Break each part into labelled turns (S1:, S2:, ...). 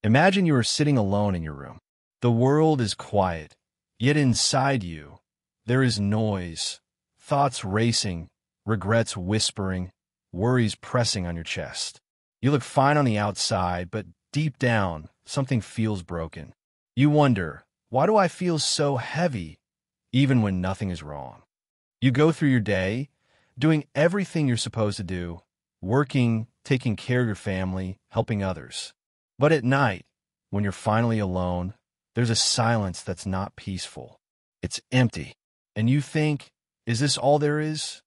S1: Imagine you are sitting alone in your room. The world is quiet, yet inside you, there is noise, thoughts racing, regrets whispering, worries pressing on your chest. You look fine on the outside, but deep down, something feels broken. You wonder, why do I feel so heavy, even when nothing is wrong? You go through your day, doing everything you're supposed to do, working, taking care of your family, helping others. But at night, when you're finally alone, there's a silence that's not peaceful. It's empty. And you think, is this all there is?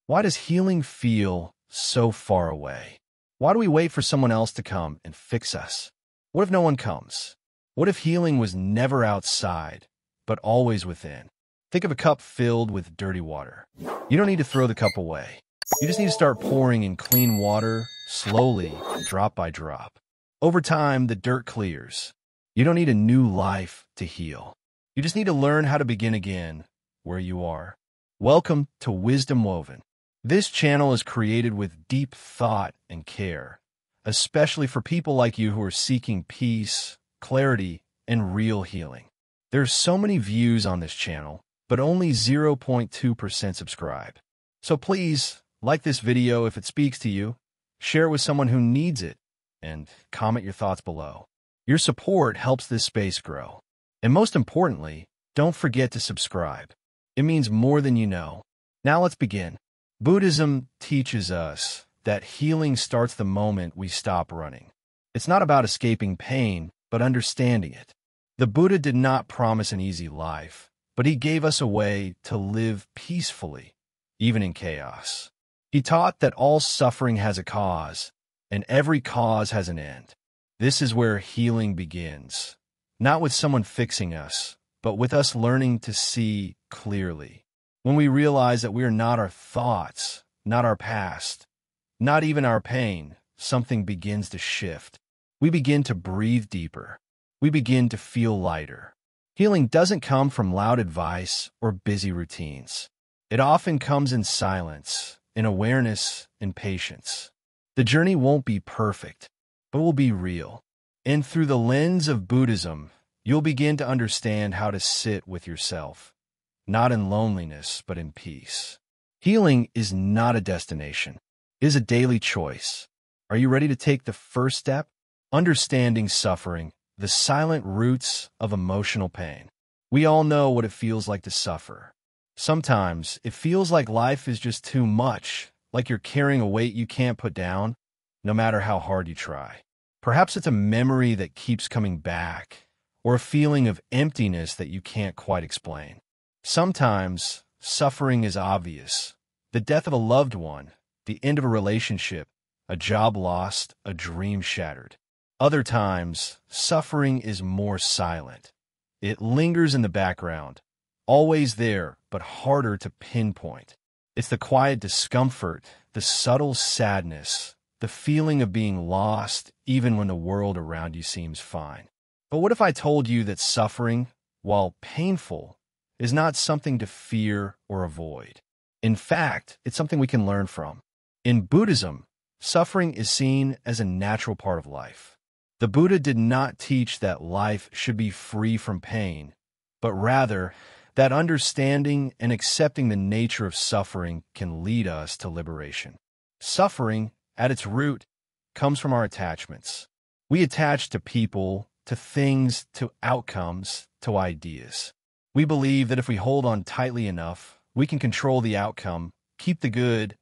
S1: Why does healing feel so far away? Why do we wait for someone else to come and fix us? What if no one comes? What if healing was never outside, but always within? Think of a cup filled with dirty water. You don't need to throw the cup away. You just need to start pouring in clean water, slowly, drop by drop. Over time, the dirt clears. You don't need a new life to heal. You just need to learn how to begin again where you are. Welcome to Wisdom Woven. This channel is created with deep thought and care, especially for people like you who are seeking peace, clarity, and real healing. There's so many views on this channel, but only 0.2% subscribe. So please, like this video if it speaks to you, share it with someone who needs it, and comment your thoughts below. Your support helps this space grow. And most importantly, don't forget to subscribe. It means more than you know. Now let's begin. Buddhism teaches us that healing starts the moment we stop running. It's not about escaping pain, but understanding it. The Buddha did not promise an easy life, but he gave us a way to live peacefully, even in chaos. He taught that all suffering has a cause, and every cause has an end. This is where healing begins, not with someone fixing us, but with us learning to see clearly. When we realize that we are not our thoughts, not our past, not even our pain, something begins to shift. We begin to breathe deeper. We begin to feel lighter. Healing doesn't come from loud advice or busy routines. It often comes in silence, in awareness, in patience. The journey won't be perfect, but will be real. And through the lens of Buddhism, you'll begin to understand how to sit with yourself, not in loneliness, but in peace. Healing is not a destination. It is a daily choice. Are you ready to take the first step? Understanding suffering, the silent roots of emotional pain. We all know what it feels like to suffer. Sometimes it feels like life is just too much, like you're carrying a weight you can't put down, no matter how hard you try. Perhaps it's a memory that keeps coming back, or a feeling of emptiness that you can't quite explain. Sometimes suffering is obvious. The death of a loved one, the end of a relationship, a job lost, a dream shattered. Other times, suffering is more silent. It lingers in the background, always there, but harder to pinpoint. It's the quiet discomfort, the subtle sadness, the feeling of being lost even when the world around you seems fine. But what if I told you that suffering, while painful, is not something to fear or avoid? In fact, it's something we can learn from. In Buddhism, suffering is seen as a natural part of life. The Buddha did not teach that life should be free from pain, but rather that understanding and accepting the nature of suffering can lead us to liberation. Suffering, at its root, comes from our attachments. We attach to people, to things, to outcomes, to ideas. We believe that if we hold on tightly enough, we can control the outcome, keep the good,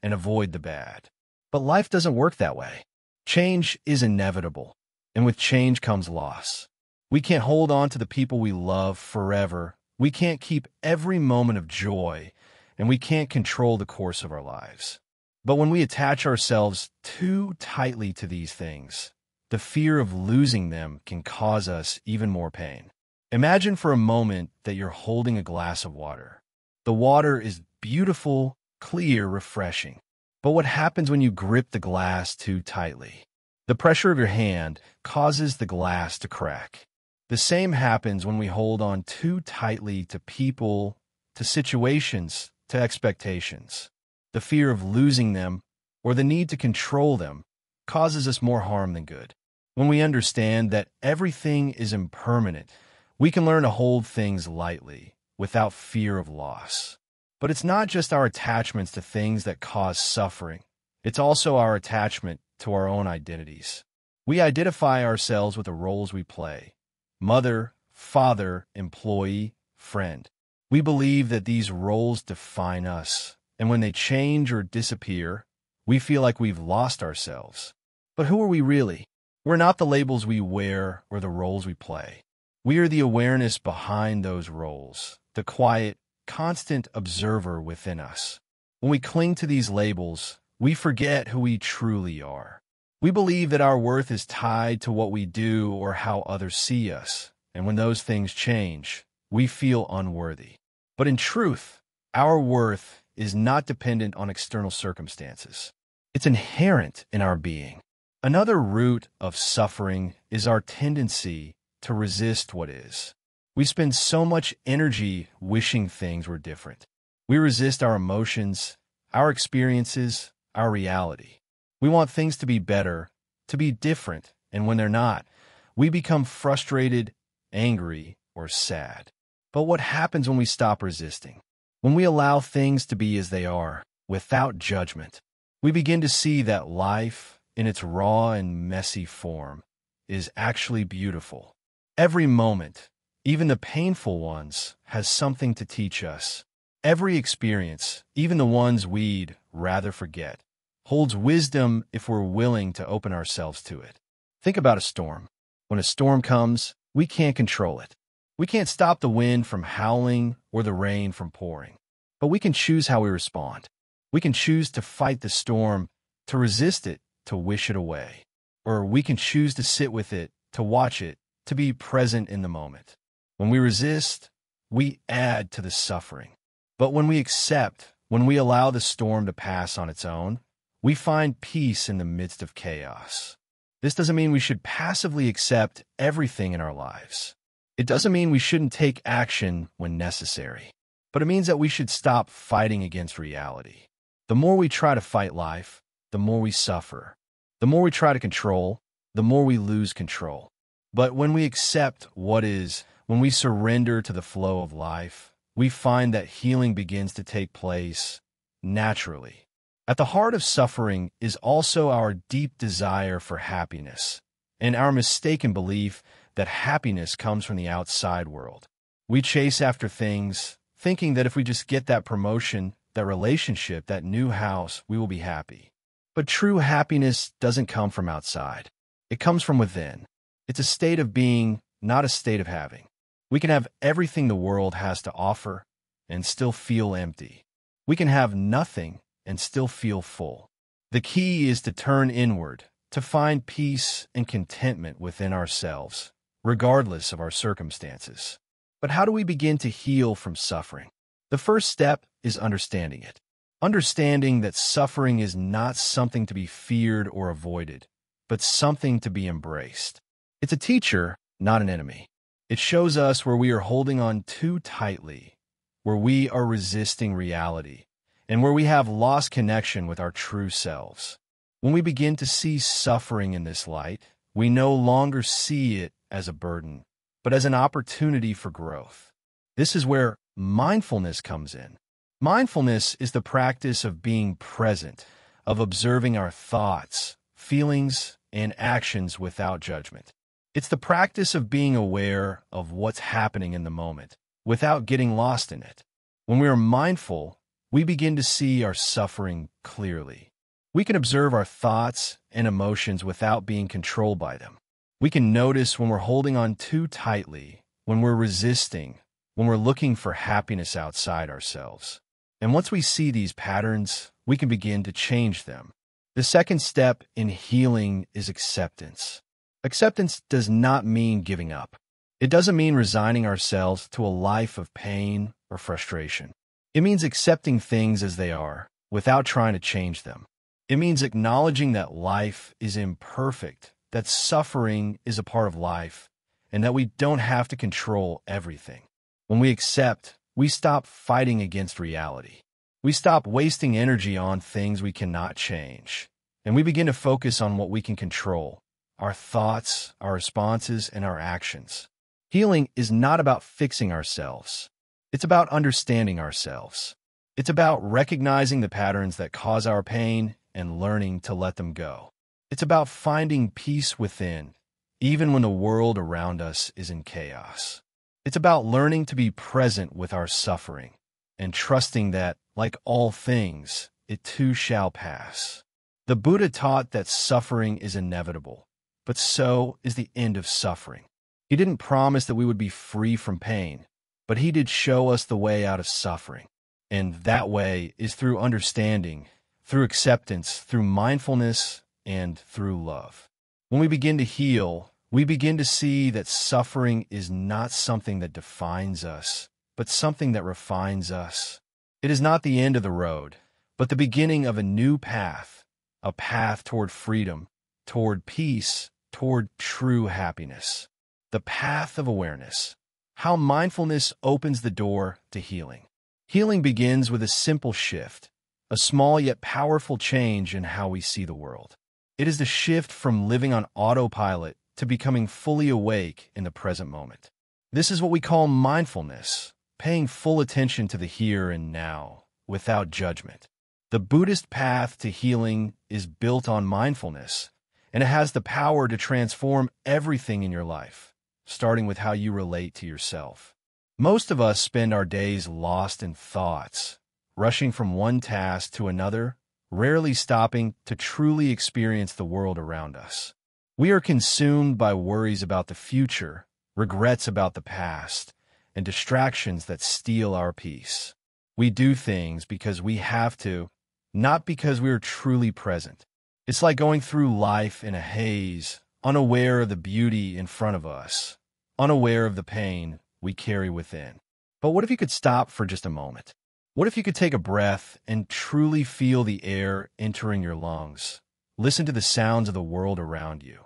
S1: and avoid the bad. But life doesn't work that way. Change is inevitable, and with change comes loss. We can't hold on to the people we love forever. We can't keep every moment of joy, and we can't control the course of our lives. But when we attach ourselves too tightly to these things, the fear of losing them can cause us even more pain. Imagine for a moment that you're holding a glass of water. The water is beautiful, clear, refreshing. But what happens when you grip the glass too tightly? The pressure of your hand causes the glass to crack. The same happens when we hold on too tightly to people, to situations, to expectations. The fear of losing them, or the need to control them, causes us more harm than good. When we understand that everything is impermanent, we can learn to hold things lightly, without fear of loss. But it's not just our attachments to things that cause suffering. It's also our attachment to our own identities. We identify ourselves with the roles we play: mother, father, employee, friend. We believe that these roles define us, and when they change or disappear, we feel like we've lost ourselves. But who are we really? We're not the labels we wear or the roles we play. We are the awareness behind those roles, the quiet, constant observer within us. When we cling to these labels, we forget who we truly are. We believe that our worth is tied to what we do or how others see us, and when those things change, we feel unworthy. But in truth, our worth is not dependent on external circumstances. It's inherent in our being. Another root of suffering is our tendency to resist what is. We spend so much energy wishing things were different. We resist our emotions, our experiences, our reality. We want things to be better, to be different, and when they're not, we become frustrated, angry, or sad. But what happens when we stop resisting? When we allow things to be as they are, without judgment, we begin to see that life, in its raw and messy form, is actually beautiful. Every moment, even the painful ones, has something to teach us. Every experience, even the ones we'd rather forget, holds wisdom if we're willing to open ourselves to it. Think about a storm. When a storm comes, we can't control it. We can't stop the wind from howling or the rain from pouring. But we can choose how we respond. We can choose to fight the storm, to resist it, to wish it away. Or we can choose to sit with it, to watch it, to be present in the moment. When we resist, we add to the suffering. But when we accept, when we allow the storm to pass on its own, we find peace in the midst of chaos. This doesn't mean we should passively accept everything in our lives. It doesn't mean we shouldn't take action when necessary. But it means that we should stop fighting against reality. The more we try to fight life, the more we suffer. The more we try to control, the more we lose control. But when we accept what is, when we surrender to the flow of life, we find that healing begins to take place naturally. At the heart of suffering is also our deep desire for happiness, and our mistaken belief that happiness comes from the outside world. We chase after things, thinking that if we just get that promotion, that relationship, that new house, we will be happy. But true happiness doesn't come from outside. It comes from within. It's a state of being, not a state of having. We can have everything the world has to offer and still feel empty. We can have nothing and still feel full. The key is to turn inward, to find peace and contentment within ourselves, regardless of our circumstances. But how do we begin to heal from suffering? The first step is understanding it. Understanding that suffering is not something to be feared or avoided, but something to be embraced. It's a teacher, not an enemy. It shows us where we are holding on too tightly, where we are resisting reality, and where we have lost connection with our true selves. When we begin to see suffering in this light, we no longer see it as a burden, but as an opportunity for growth. This is where mindfulness comes in. Mindfulness is the practice of being present, of observing our thoughts, feelings, and actions without judgment. It's the practice of being aware of what's happening in the moment, without getting lost in it. When we are mindful, we begin to see our suffering clearly. We can observe our thoughts and emotions without being controlled by them. We can notice when we're holding on too tightly, when we're resisting, when we're looking for happiness outside ourselves. And once we see these patterns, we can begin to change them. The second step in healing is acceptance. Acceptance does not mean giving up. It doesn't mean resigning ourselves to a life of pain or frustration. It means accepting things as they are, without trying to change them. It means acknowledging that life is imperfect, that suffering is a part of life, and that we don't have to control everything. When we accept, we stop fighting against reality. We stop wasting energy on things we cannot change, and we begin to focus on what we can control: our thoughts, our responses, and our actions. Healing is not about fixing ourselves. It's about understanding ourselves. It's about recognizing the patterns that cause our pain and learning to let them go. It's about finding peace within, even when the world around us is in chaos. It's about learning to be present with our suffering and trusting that, like all things, it too shall pass. The Buddha taught that suffering is inevitable, but so is the end of suffering. He didn't promise that we would be free from pain, but he did show us the way out of suffering. And that way is through understanding, through acceptance, through mindfulness, and through love. When we begin to heal, we begin to see that suffering is not something that defines us, but something that refines us. It is not the end of the road, but the beginning of a new path, a path toward freedom, toward peace, toward true happiness. The path of awareness. How mindfulness opens the door to healing. Healing begins with a simple shift, a small yet powerful change in how we see the world. It is the shift from living on autopilot to becoming fully awake in the present moment. This is what we call mindfulness, paying full attention to the here and now, without judgment. The Buddhist path to healing is built on mindfulness, and it has the power to transform everything in your life, starting with how you relate to yourself. Most of us spend our days lost in thoughts, rushing from one task to another, rarely stopping to truly experience the world around us. We are consumed by worries about the future, regrets about the past, and distractions that steal our peace. We do things because we have to, not because we are truly present. It's like going through life in a haze, unaware of the beauty in front of us, unaware of the pain we carry within. But what if you could stop for just a moment? What if you could take a breath and truly feel the air entering your lungs, listen to the sounds of the world around you,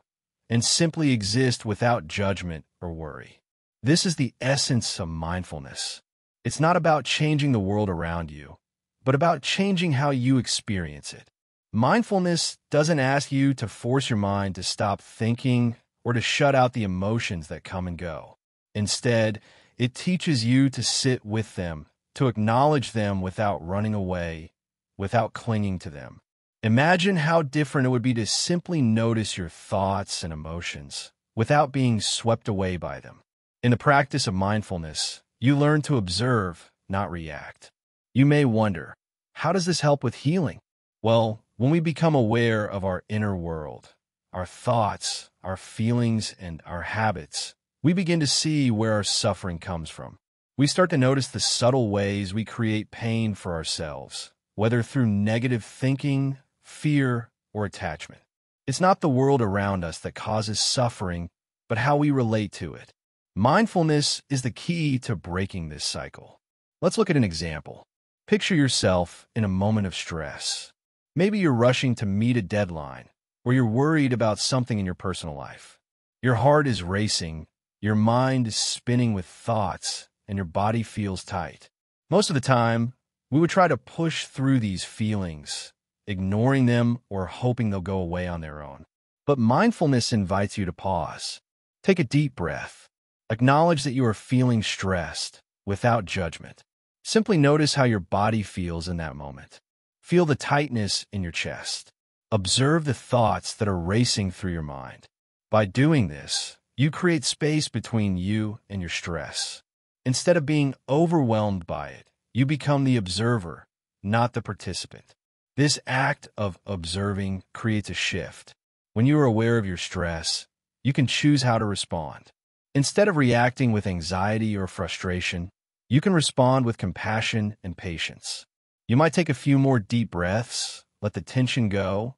S1: and simply exist without judgment or worry? This is the essence of mindfulness. It's not about changing the world around you, but about changing how you experience it. Mindfulness doesn't ask you to force your mind to stop thinking or to shut out the emotions that come and go. Instead, it teaches you to sit with them, to acknowledge them without running away, without clinging to them. Imagine how different it would be to simply notice your thoughts and emotions without being swept away by them. In the practice of mindfulness, you learn to observe, not react. You may wonder, how does this help with healing? Well, when we become aware of our inner world, our thoughts, our feelings, and our habits, we begin to see where our suffering comes from. We start to notice the subtle ways we create pain for ourselves, whether through negative thinking, fear, or attachment. It's not the world around us that causes suffering, but how we relate to it. Mindfulness is the key to breaking this cycle. Let's look at an example. Picture yourself in a moment of stress. Maybe you're rushing to meet a deadline, or you're worried about something in your personal life. Your heart is racing, your mind is spinning with thoughts, and your body feels tight. Most of the time, we would try to push through these feelings, ignoring them or hoping they'll go away on their own. But mindfulness invites you to pause. Take a deep breath. Acknowledge that you are feeling stressed, without judgment. Simply notice how your body feels in that moment. Feel the tightness in your chest. Observe the thoughts that are racing through your mind. By doing this, you create space between you and your stress. Instead of being overwhelmed by it, you become the observer, not the participant. This act of observing creates a shift. When you are aware of your stress, you can choose how to respond. Instead of reacting with anxiety or frustration, you can respond with compassion and patience. You might take a few more deep breaths, let the tension go,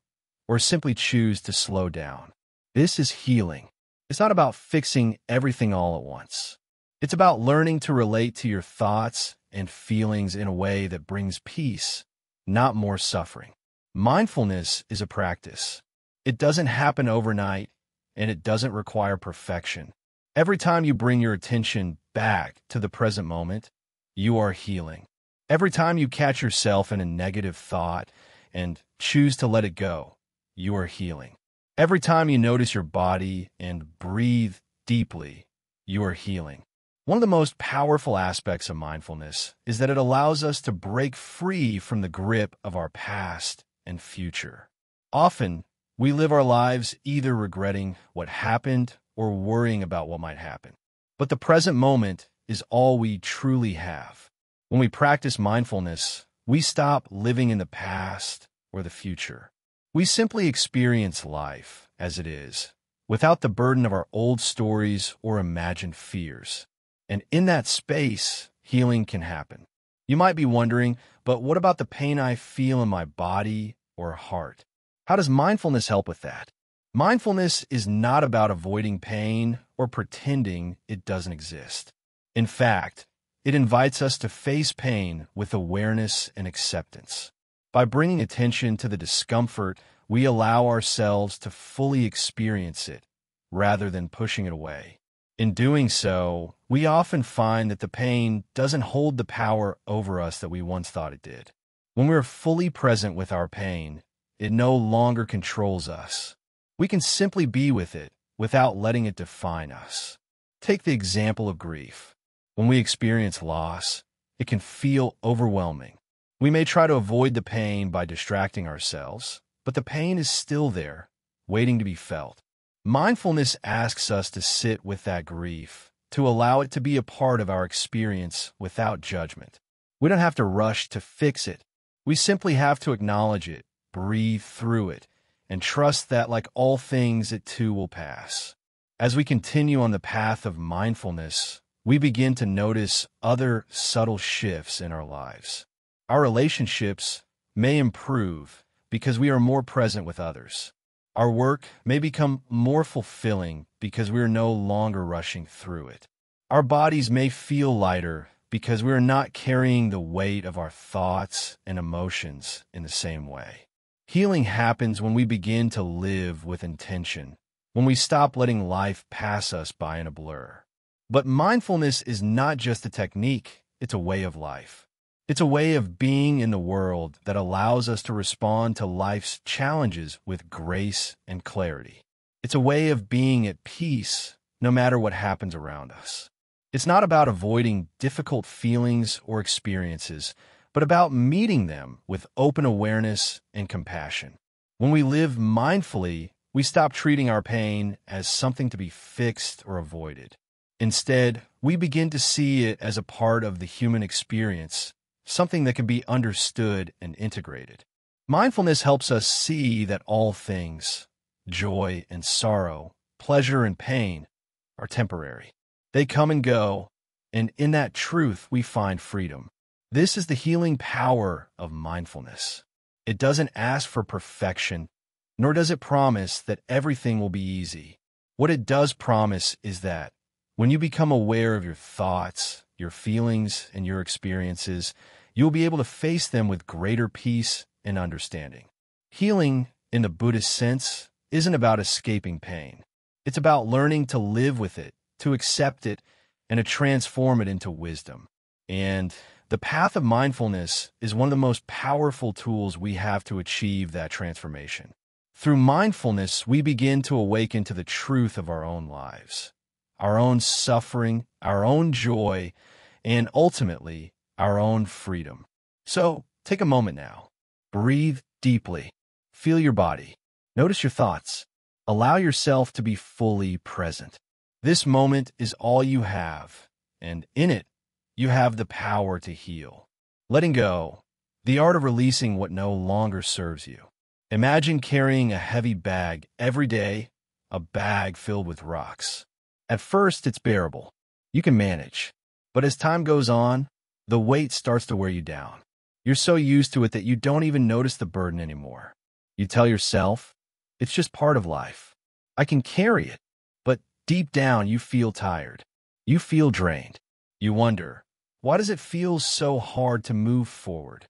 S1: or simply choose to slow down. This is healing. It's not about fixing everything all at once. It's about learning to relate to your thoughts and feelings in a way that brings peace, not more suffering. Mindfulness is a practice. It doesn't happen overnight, and it doesn't require perfection. Every time you bring your attention back to the present moment, you are healing. Every time you catch yourself in a negative thought and choose to let it go, you are healing. Every time you notice your body and breathe deeply, you are healing. One of the most powerful aspects of mindfulness is that it allows us to break free from the grip of our past and future. Often, we live our lives either regretting what happened or worrying about what might happen. But the present moment is all we truly have. When we practice mindfulness, we stop living in the past or the future. We simply experience life as it is, without the burden of our old stories or imagined fears. And in that space, healing can happen. You might be wondering, but what about the pain I feel in my body or heart? How does mindfulness help with that? Mindfulness is not about avoiding pain or pretending it doesn't exist. In fact, it invites us to face pain with awareness and acceptance. By bringing attention to the discomfort, we allow ourselves to fully experience it rather than pushing it away. In doing so, we often find that the pain doesn't hold the power over us that we once thought it did. When we're fully present with our pain, it no longer controls us. We can simply be with it without letting it define us. Take the example of grief. When we experience loss, it can feel overwhelming. We may try to avoid the pain by distracting ourselves, but the pain is still there, waiting to be felt. Mindfulness asks us to sit with that grief, to allow it to be a part of our experience without judgment. We don't have to rush to fix it. We simply have to acknowledge it, breathe through it, and trust that, like all things, it too will pass. As we continue on the path of mindfulness, we begin to notice other subtle shifts in our lives. Our relationships may improve because we are more present with others. Our work may become more fulfilling because we are no longer rushing through it. Our bodies may feel lighter because we are not carrying the weight of our thoughts and emotions in the same way. Healing happens when we begin to live with intention, when we stop letting life pass us by in a blur. But mindfulness is not just a technique, it's a way of life. It's a way of being in the world that allows us to respond to life's challenges with grace and clarity. It's a way of being at peace no matter what happens around us. It's not about avoiding difficult feelings or experiences, but about meeting them with open awareness and compassion. When we live mindfully, we stop treating our pain as something to be fixed or avoided. Instead, we begin to see it as a part of the human experience, something that can be understood and integrated. Mindfulness helps us see that all things, joy and sorrow, pleasure and pain, are temporary. They come and go, and in that truth we find freedom. This is the healing power of mindfulness. It doesn't ask for perfection, nor does it promise that everything will be easy. What it does promise is that when you become aware of your thoughts, your feelings, and your experiences, you'll be able to face them with greater peace and understanding. Healing, in the Buddhist sense, isn't about escaping pain. It's about learning to live with it, to accept it, and to transform it into wisdom. And the path of mindfulness is one of the most powerful tools we have to achieve that transformation. Through mindfulness, we begin to awaken to the truth of our own lives, our own suffering, our own joy, and ultimately, our own freedom. So, take a moment now. Breathe deeply. Feel your body. Notice your thoughts. Allow yourself to be fully present. This moment is all you have, and in it, you have the power to heal. Letting go, the art of releasing what no longer serves you. Imagine carrying a heavy bag every day, a bag filled with rocks. At first, it's bearable. You can manage. But as time goes on, the weight starts to wear you down. You're so used to it that you don't even notice the burden anymore. You tell yourself, it's just part of life. I can carry it. But deep down, you feel tired. You feel drained. You wonder, why does it feel so hard to move forward?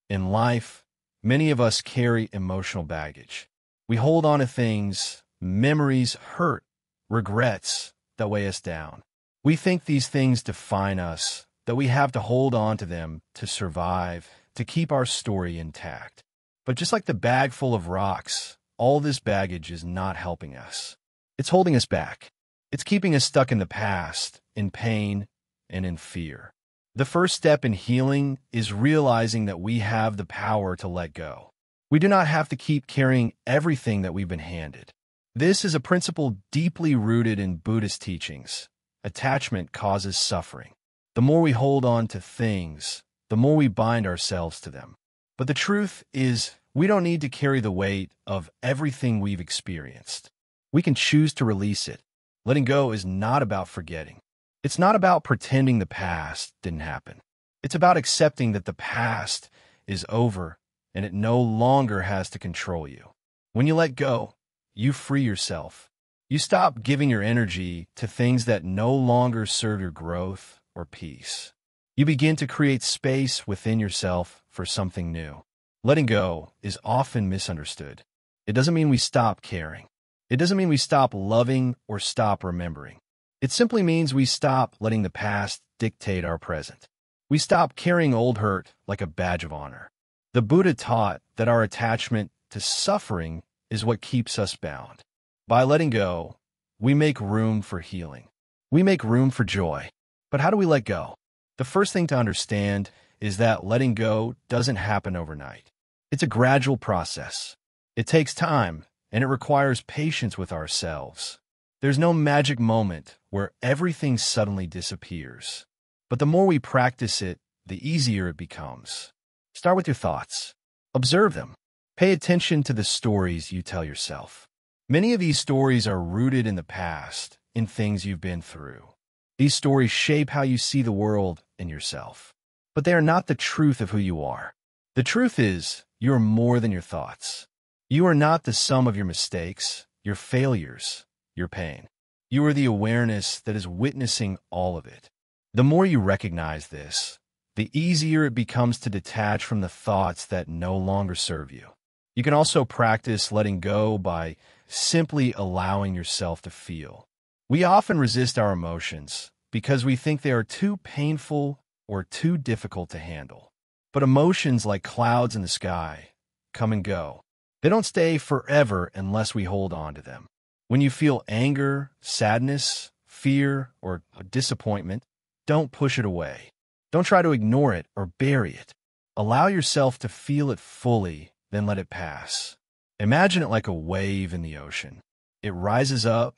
S1: In life, many of us carry emotional baggage. We hold on to things, memories, hurt, regrets that weigh us down. We think these things define us, that we have to hold on to them to survive, to keep our story intact. But just like the bag full of rocks, all this baggage is not helping us. It's holding us back. It's keeping us stuck in the past, in pain, and in fear. The first step in healing is realizing that we have the power to let go. We do not have to keep carrying everything that we've been handed. This is a principle deeply rooted in Buddhist teachings. Attachment causes suffering. The more we hold on to things, the more we bind ourselves to them. But the truth is, we don't need to carry the weight of everything we've experienced. We can choose to release it. Letting go is not about forgetting. It's not about pretending the past didn't happen. It's about accepting that the past is over and it no longer has to control you. When you let go, you free yourself. You stop giving your energy to things that no longer serve your growth or peace. You begin to create space within yourself for something new. Letting go is often misunderstood. It doesn't mean we stop caring. It doesn't mean we stop loving or stop remembering. It simply means we stop letting the past dictate our present. We stop carrying old hurt like a badge of honor. The Buddha taught that our attachment to suffering is what keeps us bound. By letting go, we make room for healing. We make room for joy. But how do we let go? The first thing to understand is that letting go doesn't happen overnight. It's a gradual process. It takes time, and it requires patience with ourselves. There's no magic moment where everything suddenly disappears. But the more we practice it, the easier it becomes. Start with your thoughts. Observe them. Pay attention to the stories you tell yourself. Many of these stories are rooted in the past, in things you've been through. These stories shape how you see the world and yourself. But they are not the truth of who you are. The truth is, you are more than your thoughts. You are not the sum of your mistakes, your failures, your pain. You are the awareness that is witnessing all of it. The more you recognize this, the easier it becomes to detach from the thoughts that no longer serve you. You can also practice letting go by simply allowing yourself to feel. We often resist our emotions because we think they are too painful or too difficult to handle. But emotions, like clouds in the sky, come and go. They don't stay forever unless we hold on to them. When you feel anger, sadness, fear, or disappointment, don't push it away. Don't try to ignore it or bury it. Allow yourself to feel it fully, then let it pass. Imagine it like a wave in the ocean. It rises up,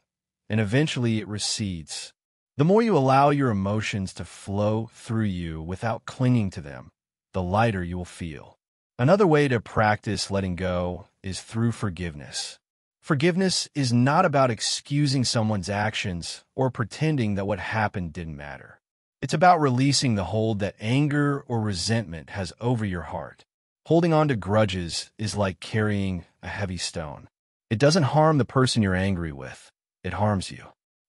S1: and eventually it recedes. The more you allow your emotions to flow through you without clinging to them, the lighter you will feel. Another way to practice letting go is through forgiveness. Forgiveness is not about excusing someone's actions or pretending that what happened didn't matter. It's about releasing the hold that anger or resentment has over your heart. Holding on to grudges is like carrying a heavy stone. It doesn't harm the person you're angry with. It harms you.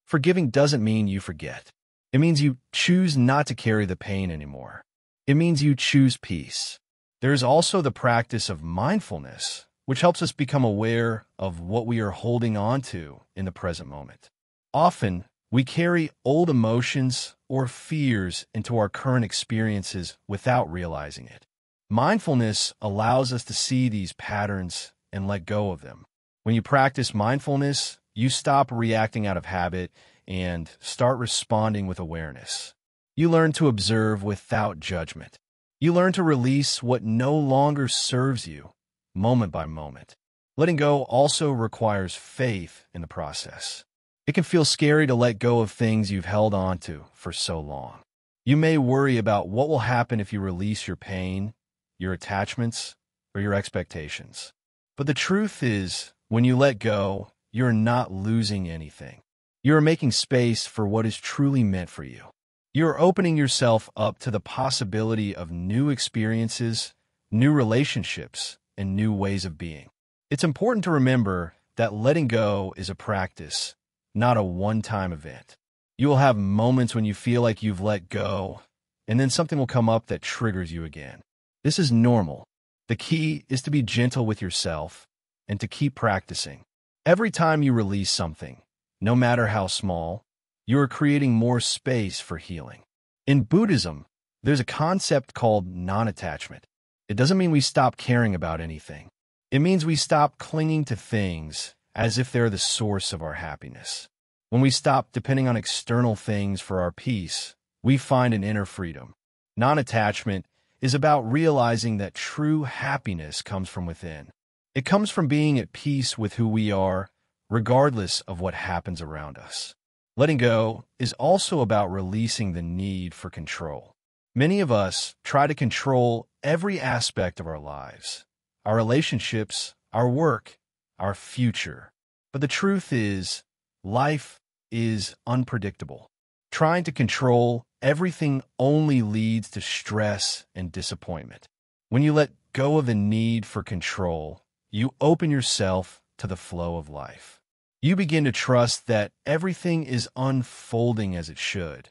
S1: Forgiving doesn't mean you forget. It means you choose not to carry the pain anymore. It means you choose peace. There is also the practice of mindfulness, which helps us become aware of what we are holding on to in the present moment. Often, we carry old emotions or fears into our current experiences without realizing it. Mindfulness allows us to see these patterns and let go of them. When you practice mindfulness, you stop reacting out of habit and start responding with awareness. You learn to observe without judgment. You learn to release what no longer serves you, moment by moment. Letting go also requires faith in the process. It can feel scary to let go of things you've held on to for so long. You may worry about what will happen if you release your pain, your attachments, or your expectations. But the truth is, when you let go, you're not losing anything. You're making space for what is truly meant for you. You're opening yourself up to the possibility of new experiences, new relationships, and new ways of being. It's important to remember that letting go is a practice, not a one-time event. You will have moments when you feel like you've let go, and then something will come up that triggers you again. This is normal. The key is to be gentle with yourself and to keep practicing. Every time you release something, no matter how small, you are creating more space for healing. In Buddhism, there's a concept called non-attachment. It doesn't mean we stop caring about anything. It means we stop clinging to things as if they're the source of our happiness. When we stop depending on external things for our peace, we find an inner freedom. Non-attachment is about realizing that true happiness comes from within. It comes from being at peace with who we are, regardless of what happens around us. Letting go is also about releasing the need for control. Many of us try to control every aspect of our lives, our relationships, our work, our future. But the truth is, life is unpredictable. Trying to control everything only leads to stress and disappointment. When you let go of the need for control, you open yourself to the flow of life. You begin to trust that everything is unfolding as it should,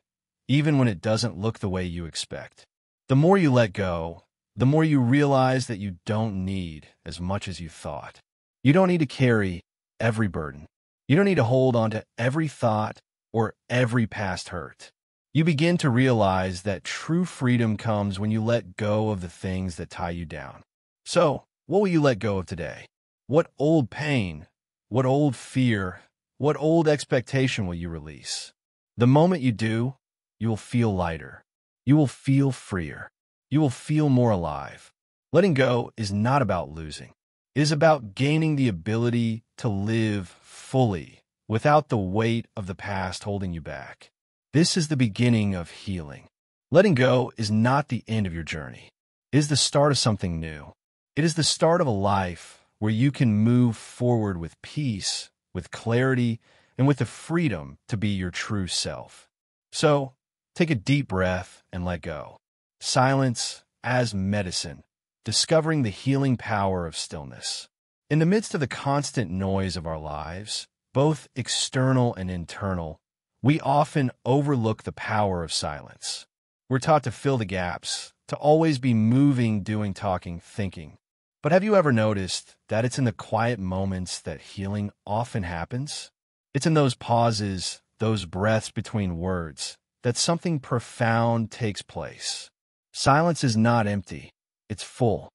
S1: even when it doesn't look the way you expect. The more you let go, the more you realize that you don't need as much as you thought. You don't need to carry every burden. You don't need to hold on to every thought or every past hurt. You begin to realize that true freedom comes when you let go of the things that tie you down. So, what will you let go of today? What old pain, what old fear, what old expectation will you release? The moment you do, you will feel lighter. You will feel freer. You will feel more alive. Letting go is not about losing. It is about gaining the ability to live fully without the weight of the past holding you back. This is the beginning of healing. Letting go is not the end of your journey. It is the start of something new. It is the start of a life where you can move forward with peace, with clarity, and with the freedom to be your true self. So, take a deep breath and let go. Silence as medicine, discovering the healing power of stillness. In the midst of the constant noise of our lives, both external and internal, we often overlook the power of silence. We're taught to fill the gaps, to always be moving, doing, talking, thinking. But have you ever noticed that it's in the quiet moments that healing often happens? It's in those pauses, those breaths between words, that something profound takes place. Silence is not empty. It's full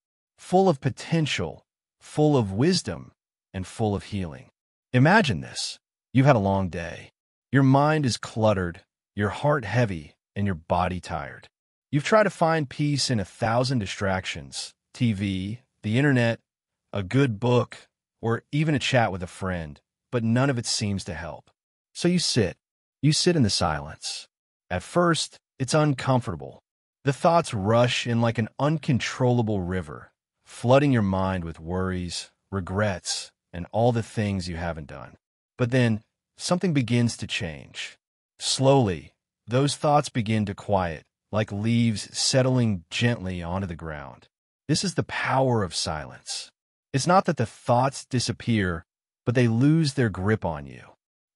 S1: of potential, full of wisdom, and full of healing. Imagine this. You've had a long day. Your mind is cluttered, your heart heavy, and your body tired. You've tried to find peace in 1,000 distractions, TV, the internet, a good book, or even a chat with a friend, but none of it seems to help. So you sit in the silence. At first, it's uncomfortable. The thoughts rush in like an uncontrollable river, flooding your mind with worries, regrets, and all the things you haven't done. But then, something begins to change. Slowly, those thoughts begin to quiet, like leaves settling gently onto the ground. This is the power of silence. It's not that the thoughts disappear, but they lose their grip on you.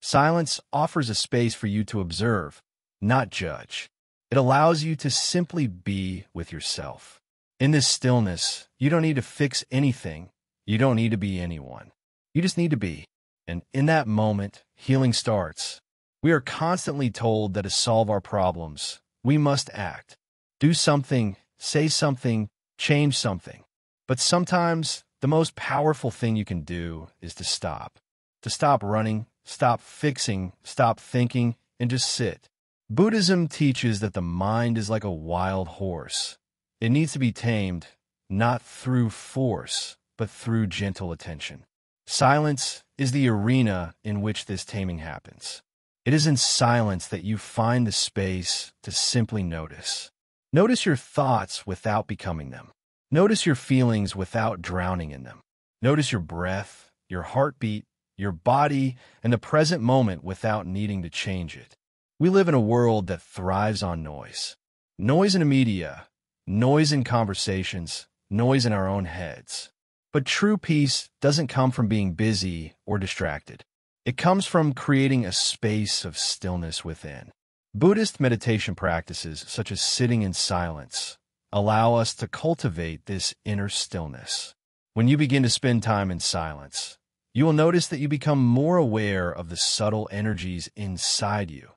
S1: Silence offers a space for you to observe, not judge. It allows you to simply be with yourself. In this stillness, you don't need to fix anything. You don't need to be anyone. You just need to be. And in that moment, healing starts. We are constantly told that to solve our problems, we must act. Do something, say something, change something. But sometimes, the most powerful thing you can do is to stop. To stop running, stop fixing, stop thinking, and just sit. Buddhism teaches that the mind is like a wild horse. It needs to be tamed, not through force, but through gentle attention. Silence is the arena in which this taming happens. It is in silence that you find the space to simply notice. Notice your thoughts without becoming them. Notice your feelings without drowning in them. Notice your breath, your heartbeat, your body, and the present moment without needing to change it. We live in a world that thrives on noise. Noise in the media, noise in conversations, noise in our own heads. But true peace doesn't come from being busy or distracted. It comes from creating a space of stillness within. Buddhist meditation practices, such as sitting in silence, allow us to cultivate this inner stillness. When you begin to spend time in silence, you will notice that you become more aware of the subtle energies inside you,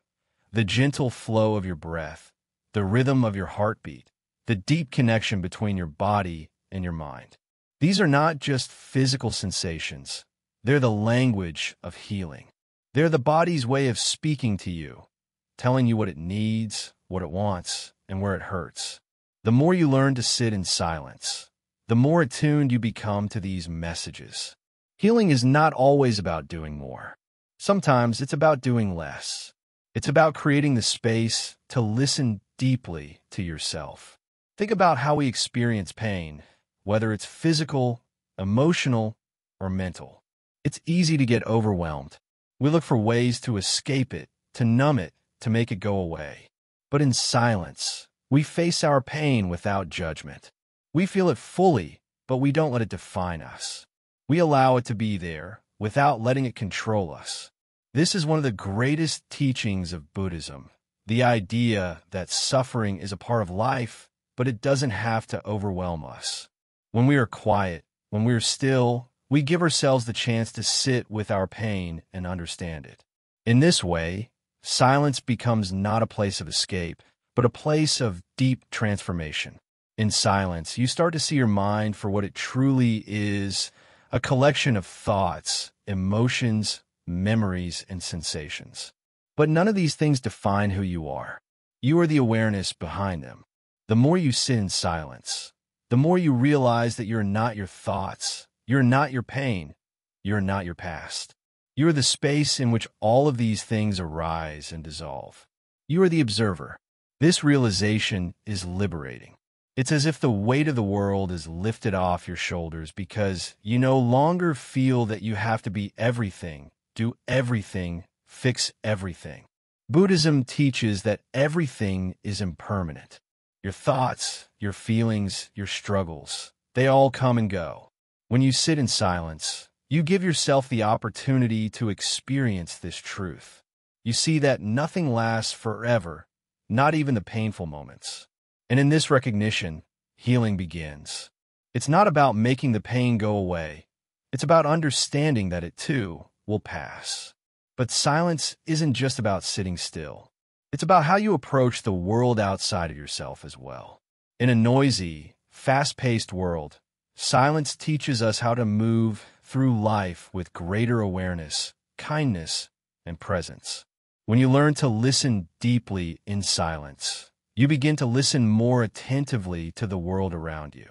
S1: the gentle flow of your breath, the rhythm of your heartbeat, the deep connection between your body and your mind. These are not just physical sensations. They're the language of healing. They're the body's way of speaking to you, telling you what it needs, what it wants, and where it hurts. The more you learn to sit in silence, the more attuned you become to these messages. Healing is not always about doing more. Sometimes it's about doing less. It's about creating the space to listen deeply to yourself. Think about how we experience pain, whether it's physical, emotional, or mental. It's easy to get overwhelmed. We look for ways to escape it, to numb it, to make it go away. But in silence, we face our pain without judgment. We feel it fully, but we don't let it define us. We allow it to be there without letting it control us. This is one of the greatest teachings of Buddhism, the idea that suffering is a part of life, but it doesn't have to overwhelm us. When we are quiet, when we are still, we give ourselves the chance to sit with our pain and understand it. In this way, silence becomes not a place of escape, but a place of deep transformation. In silence, you start to see your mind for what it truly is, a collection of thoughts, emotions, memories, and sensations. But none of these things define who you are. You are the awareness behind them. The more you sit in silence, the more you realize that you're not your thoughts, you're not your pain, you're not your past. You are the space in which all of these things arise and dissolve. You are the observer. This realization is liberating. It's as if the weight of the world is lifted off your shoulders because you no longer feel that you have to be everything, do everything, fix everything. Buddhism teaches that everything is impermanent. Your thoughts, your feelings, your struggles, they all come and go. When you sit in silence, you give yourself the opportunity to experience this truth. You see that nothing lasts forever, not even the painful moments. And in this recognition, healing begins. It's not about making the pain go away. It's about understanding that it, too, will pass. But silence isn't just about sitting still. It's about how you approach the world outside of yourself as well. In a noisy, fast-paced world, silence teaches us how to move through life with greater awareness, kindness, and presence. When you learn to listen deeply in silence, you begin to listen more attentively to the world around you.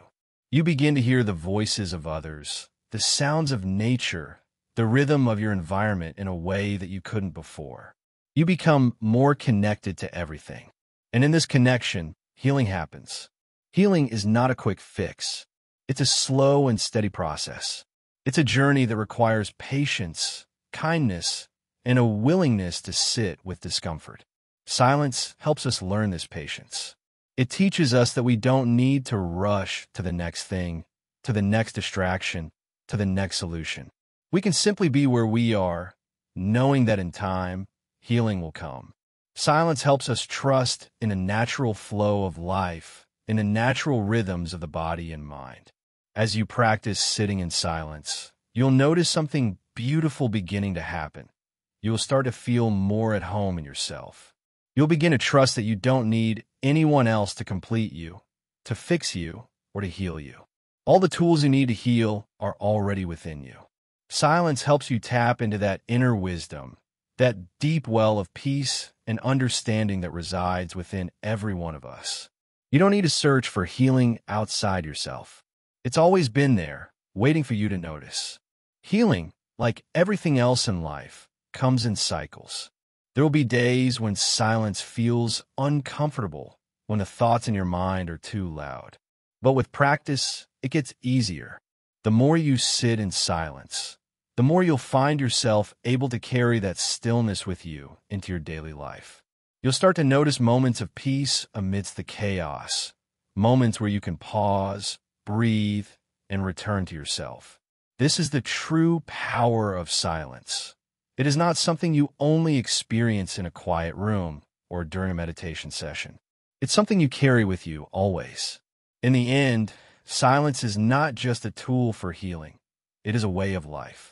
S1: You begin to hear the voices of others, the sounds of nature, the rhythm of your environment in a way that you couldn't before. You become more connected to everything. And in this connection, healing happens. Healing is not a quick fix. It's a slow and steady process. It's a journey that requires patience, kindness, and a willingness to sit with discomfort. Silence helps us learn this patience. It teaches us that we don't need to rush to the next thing, to the next distraction, to the next solution. We can simply be where we are, knowing that in time, healing will come. Silence helps us trust in a natural flow of life, in the natural rhythms of the body and mind. As you practice sitting in silence, you'll notice something beautiful beginning to happen. You'll start to feel more at home in yourself. You'll begin to trust that you don't need anyone else to complete you, to fix you, or to heal you. All the tools you need to heal are already within you. Silence helps you tap into that inner wisdom, that deep well of peace and understanding that resides within every one of us. You don't need to search for healing outside yourself. It's always been there, waiting for you to notice. Healing, like everything else in life, comes in cycles. There will be days when silence feels uncomfortable, when the thoughts in your mind are too loud. But with practice, it gets easier. The more you sit in silence, the more you'll find yourself able to carry that stillness with you into your daily life. You'll start to notice moments of peace amidst the chaos, moments where you can pause, breathe, and return to yourself. This is the true power of silence. It is not something you only experience in a quiet room or during a meditation session. It's something you carry with you always. In the end, silence is not just a tool for healing. It is a way of life.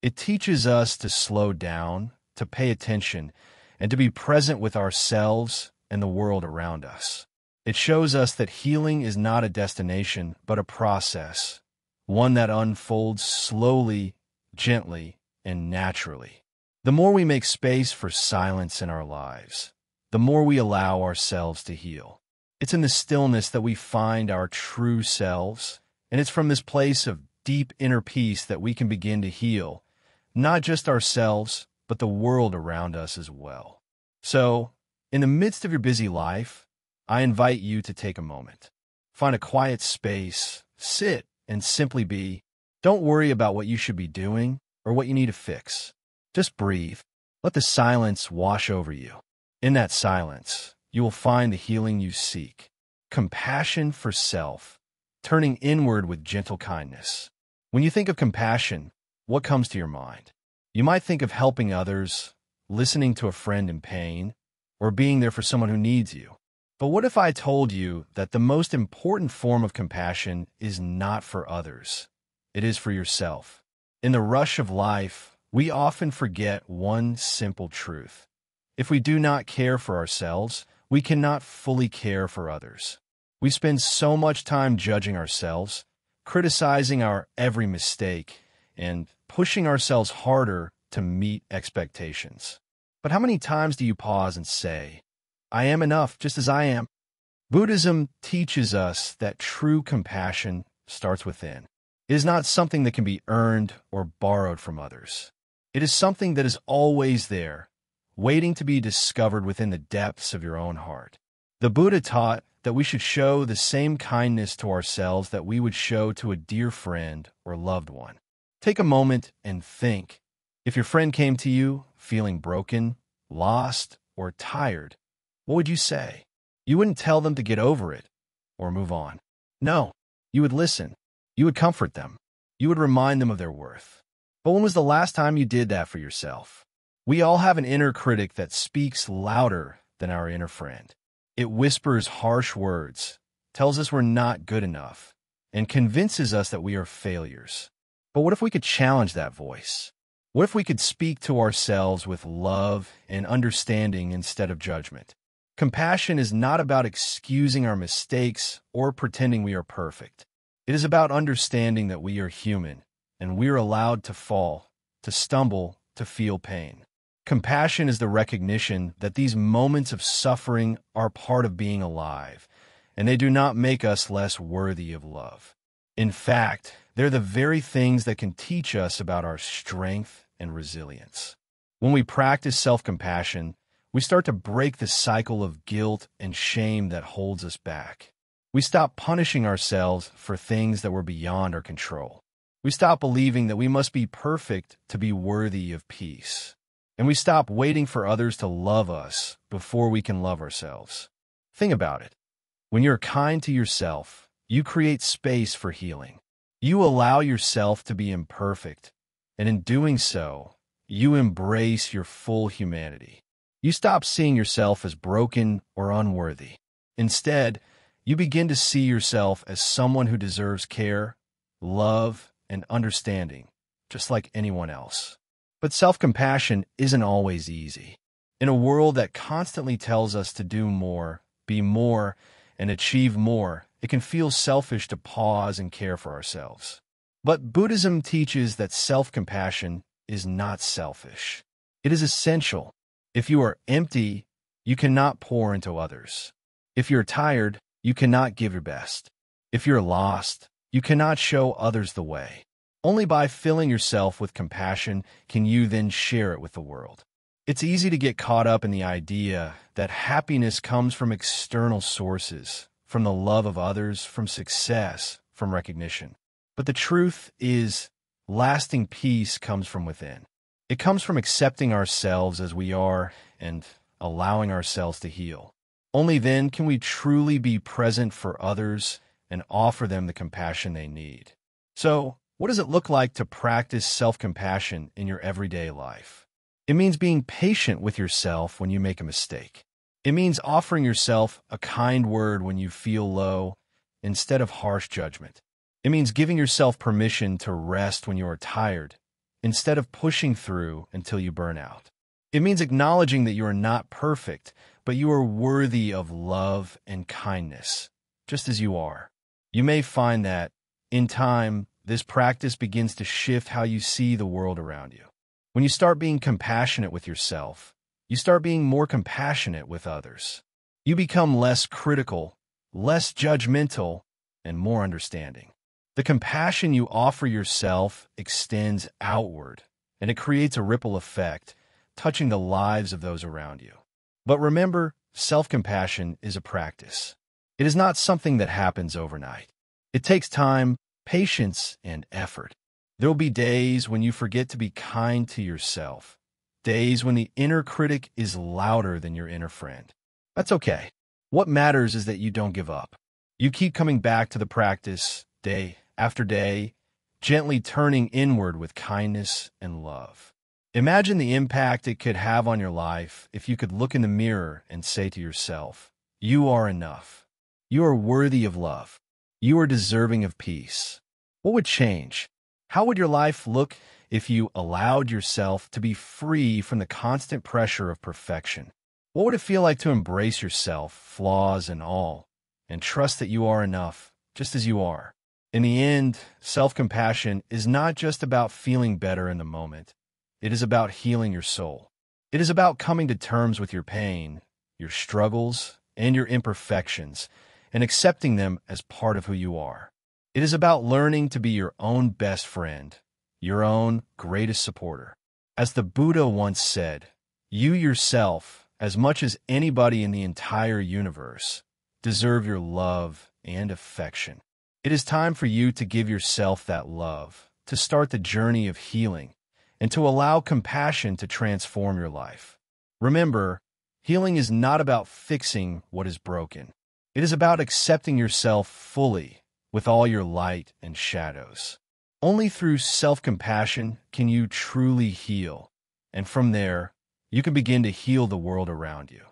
S1: It teaches us to slow down, to pay attention, and to be present with ourselves and the world around us. It shows us that healing is not a destination, but a process, one that unfolds slowly, gently, and naturally. The more we make space for silence in our lives, the more we allow ourselves to heal. It's in the stillness that we find our true selves, and it's from this place of deep inner peace that we can begin to heal, not just ourselves, but the world around us as well. So, in the midst of your busy life, I invite you to take a moment. Find a quiet space, sit, and simply be. Don't worry about what you should be doing or what you need to fix. Just breathe. Let the silence wash over you. In that silence, you will find the healing you seek. Compassion for self, turning inward with gentle kindness. When you think of compassion, what comes to your mind? You might think of helping others, listening to a friend in pain, or being there for someone who needs you. But what if I told you that the most important form of compassion is not for others? It is for yourself. In the rush of life, we often forget one simple truth. If we do not care for ourselves, we cannot fully care for others. We spend so much time judging ourselves, criticizing our every mistake, and pushing ourselves harder to meet expectations. But how many times do you pause and say, I am enough just as I am? Buddhism teaches us that true compassion starts within. It is not something that can be earned or borrowed from others. It is something that is always there, waiting to be discovered within the depths of your own heart. The Buddha taught that we should show the same kindness to ourselves that we would show to a dear friend or loved one. Take a moment and think. If your friend came to you feeling broken, lost, or tired, what would you say? You wouldn't tell them to get over it or move on. No, you would listen. You would comfort them. You would remind them of their worth. But when was the last time you did that for yourself? We all have an inner critic that speaks louder than our inner friend. It whispers harsh words, tells us we're not good enough, and convinces us that we are failures. But what if we could challenge that voice? What if we could speak to ourselves with love and understanding instead of judgment? Compassion is not about excusing our mistakes or pretending we are perfect. It is about understanding that we are human, and we are allowed to fall, to stumble, to feel pain. Compassion is the recognition that these moments of suffering are part of being alive, and they do not make us less worthy of love. In fact, they're the very things that can teach us about our strength and resilience. When we practice self-compassion, we start to break the cycle of guilt and shame that holds us back. We stop punishing ourselves for things that were beyond our control. We stop believing that we must be perfect to be worthy of peace. And we stop waiting for others to love us before we can love ourselves. Think about it. When you're kind to yourself, you create space for healing. You allow yourself to be imperfect, and in doing so, you embrace your full humanity. You stop seeing yourself as broken or unworthy. Instead, you begin to see yourself as someone who deserves care, love, and understanding, just like anyone else. But self-compassion isn't always easy. In a world that constantly tells us to do more, be more, and achieve more, it can feel selfish to pause and care for ourselves. But Buddhism teaches that self-compassion is not selfish. It is essential. If you are empty, you cannot pour into others. If you're tired, you cannot give your best. If you're lost, you cannot show others the way. Only by filling yourself with compassion can you then share it with the world. It's easy to get caught up in the idea that happiness comes from external sources, from the love of others, from success, from recognition. But the truth is, lasting peace comes from within. It comes from accepting ourselves as we are and allowing ourselves to heal. Only then can we truly be present for others and offer them the compassion they need. So, what does it look like to practice self-compassion in your everyday life? It means being patient with yourself when you make a mistake. It means offering yourself a kind word when you feel low instead of harsh judgment. It means giving yourself permission to rest when you are tired instead of pushing through until you burn out. It means acknowledging that you are not perfect, but you are worthy of love and kindness, just as you are. You may find that, in time, this practice begins to shift how you see the world around you. When you start being compassionate with yourself, you start being more compassionate with others. You become less critical, less judgmental, and more understanding. The compassion you offer yourself extends outward, and it creates a ripple effect, touching the lives of those around you. But remember, self-compassion is a practice. It is not something that happens overnight. It takes time, patience, and effort. There will be days when you forget to be kind to yourself, days when the inner critic is louder than your inner friend. That's okay. What matters is that you don't give up. You keep coming back to the practice day after day, gently turning inward with kindness and love. Imagine the impact it could have on your life if you could look in the mirror and say to yourself, "You are enough. You are worthy of love. You are deserving of peace." What would change? How would your life look if you allowed yourself to be free from the constant pressure of perfection? What would it feel like to embrace yourself, flaws and all, and trust that you are enough, just as you are? In the end, self-compassion is not just about feeling better in the moment. It is about healing your soul. It is about coming to terms with your pain, your struggles, and your imperfections, and accepting them as part of who you are. It is about learning to be your own best friend, your own greatest supporter. As the Buddha once said, you yourself, as much as anybody in the entire universe, deserve your love and affection. It is time for you to give yourself that love, to start the journey of healing, and to allow compassion to transform your life. Remember, healing is not about fixing what is broken. It is about accepting yourself fully, with all your light and shadows. Only through self-compassion can you truly heal, and from there, you can begin to heal the world around you.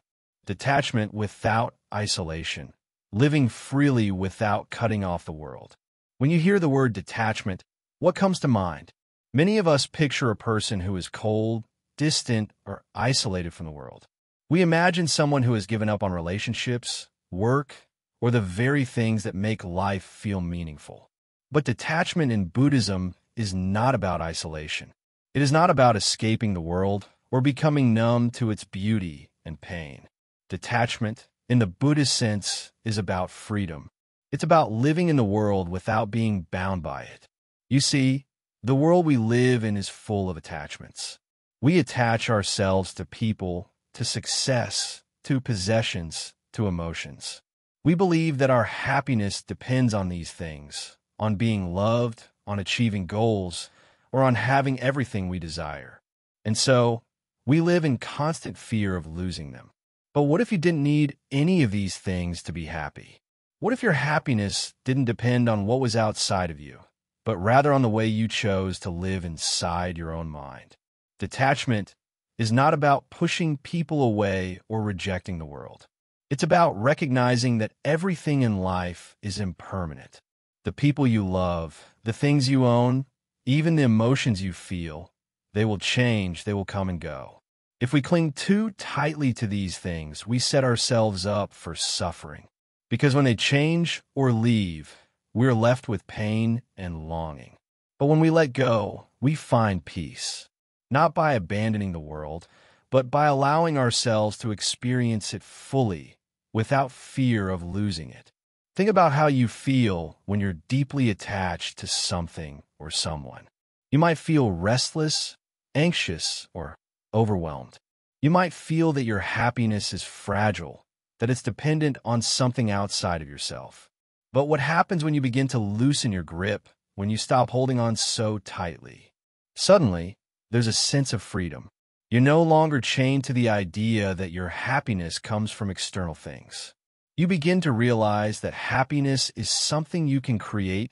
S1: Detachment without isolation. Living freely without cutting off the world. When you hear the word detachment, what comes to mind? Many of us picture a person who is cold, distant, or isolated from the world. We imagine someone who has given up on relationships, work, or the very things that make life feel meaningful. But detachment in Buddhism is not about isolation. It is not about escaping the world or becoming numb to its beauty and pain. Detachment, in the Buddhist sense, is about freedom. It's about living in the world without being bound by it. You see, the world we live in is full of attachments. We attach ourselves to people, to success, to possessions, to emotions. We believe that our happiness depends on these things, on being loved, on achieving goals, or on having everything we desire. And so, we live in constant fear of losing them. But what if you didn't need any of these things to be happy? What if your happiness didn't depend on what was outside of you, but rather on the way you chose to live inside your own mind? Detachment is not about pushing people away or rejecting the world. It's about recognizing that everything in life is impermanent. The people you love, the things you own, even the emotions you feel, they will change, they will come and go. If we cling too tightly to these things, we set ourselves up for suffering. Because when they change or leave, we're left with pain and longing. But when we let go, we find peace. Not by abandoning the world, but by allowing ourselves to experience it fully, without fear of losing it. Think about how you feel when you're deeply attached to something or someone. You might feel restless, anxious, or overwhelmed. You might feel that your happiness is fragile, that it's dependent on something outside of yourself. But what happens when you begin to loosen your grip, when you stop holding on so tightly? Suddenly, there's a sense of freedom. You're no longer chained to the idea that your happiness comes from external things. You begin to realize that happiness is something you can create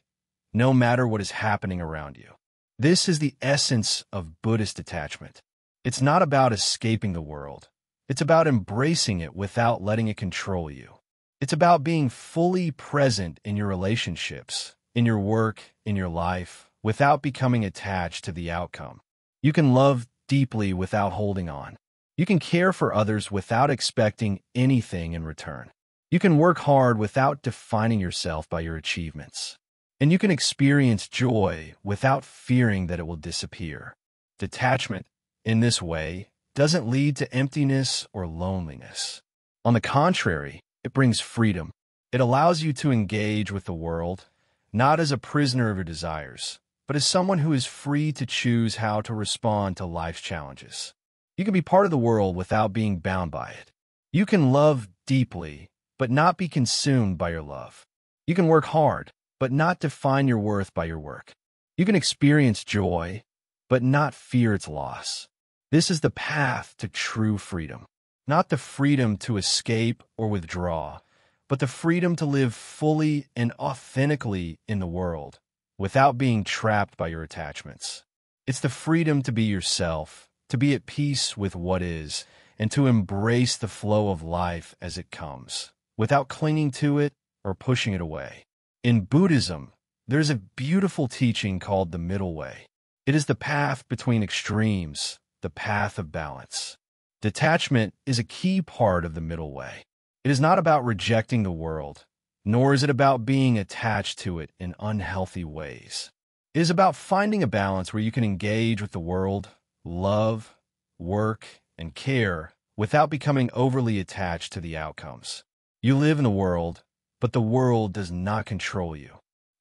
S1: no matter what is happening around you. This is the essence of Buddhist detachment. It's not about escaping the world. It's about embracing it without letting it control you. It's about being fully present in your relationships, in your work, in your life, without becoming attached to the outcome. You can love deeply without holding on. You can care for others without expecting anything in return. You can work hard without defining yourself by your achievements. And you can experience joy without fearing that it will disappear. Detachment, in this way, doesn't lead to emptiness or loneliness. On the contrary, it brings freedom. It allows you to engage with the world, not as a prisoner of your desires, but as someone who is free to choose how to respond to life's challenges. You can be part of the world without being bound by it. You can love deeply, but not be consumed by your love. You can work hard, but not define your worth by your work. You can experience joy, but not fear its loss. This is the path to true freedom. Not the freedom to escape or withdraw, but the freedom to live fully and authentically in the world without being trapped by your attachments. It's the freedom to be yourself, to be at peace with what is, and to embrace the flow of life as it comes, without clinging to it or pushing it away. In Buddhism, there's a beautiful teaching called the middle way. It is the path between extremes, the path of balance. Detachment is a key part of the middle way. It is not about rejecting the world, nor is it about being attached to it in unhealthy ways. It is about finding a balance where you can engage with the world, love, work, and care without becoming overly attached to the outcomes. You live in the world, but the world does not control you.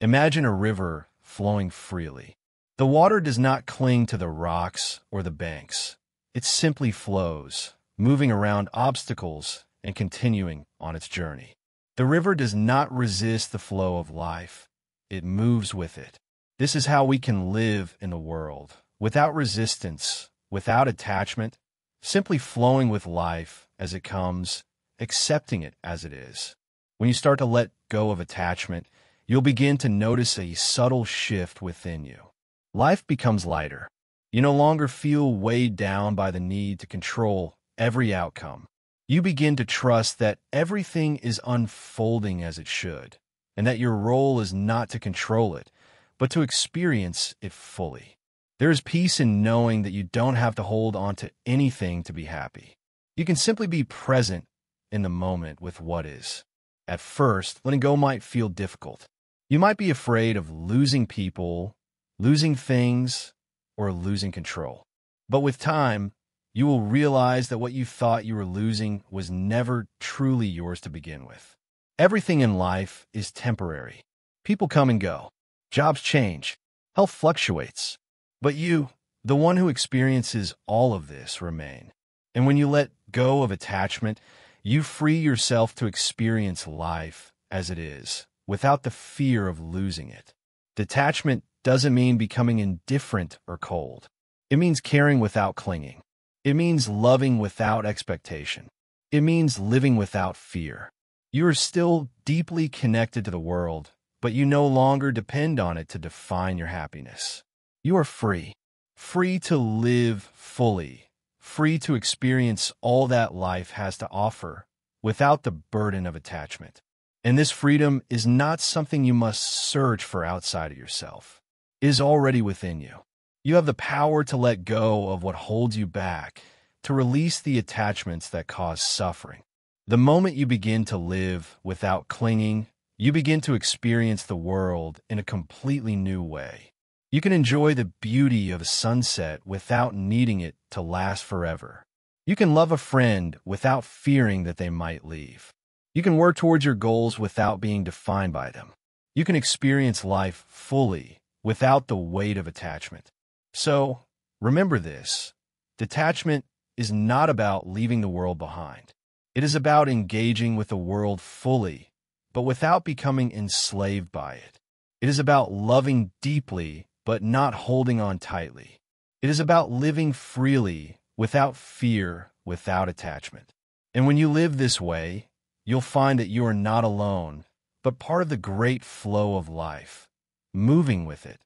S1: Imagine a river flowing freely. The water does not cling to the rocks or the banks. It simply flows, moving around obstacles and continuing on its journey. The river does not resist the flow of life. It moves with it. This is how we can live in the world, without resistance, without attachment, simply flowing with life as it comes, accepting it as it is. When you start to let go of attachment, you'll begin to notice a subtle shift within you. Life becomes lighter. You no longer feel weighed down by the need to control every outcome. You begin to trust that everything is unfolding as it should, and that your role is not to control it, but to experience it fully. There is peace in knowing that you don't have to hold on to anything to be happy. You can simply be present in the moment with what is. At first, letting go might feel difficult. You might be afraid of losing people, losing things, or losing control. But with time, you will realize that what you thought you were losing was never truly yours to begin with. Everything in life is temporary. People come and go. Jobs change. Health fluctuates. But you, the one who experiences all of this, remain. And when you let go of attachment, you free yourself to experience life as it is, without the fear of losing it. Detachment doesn't mean becoming indifferent or cold. It means caring without clinging. It means loving without expectation. It means living without fear. You are still deeply connected to the world, but you no longer depend on it to define your happiness. You are free. Free to live fully. Free to experience all that life has to offer without the burden of attachment. And this freedom is not something you must search for outside of yourself. It is already within you. You have the power to let go of what holds you back, to release the attachments that cause suffering. The moment you begin to live without clinging, you begin to experience the world in a completely new way. You can enjoy the beauty of a sunset without needing it to last forever. You can love a friend without fearing that they might leave. You can work towards your goals without being defined by them. You can experience life fully without the weight of attachment. So, remember this. Detachment is not about leaving the world behind. It is about engaging with the world fully, but without becoming enslaved by it. It is about loving deeply, but not holding on tightly. It is about living freely, without fear, without attachment. And when you live this way, you'll find that you are not alone, but part of the great flow of life, moving with it,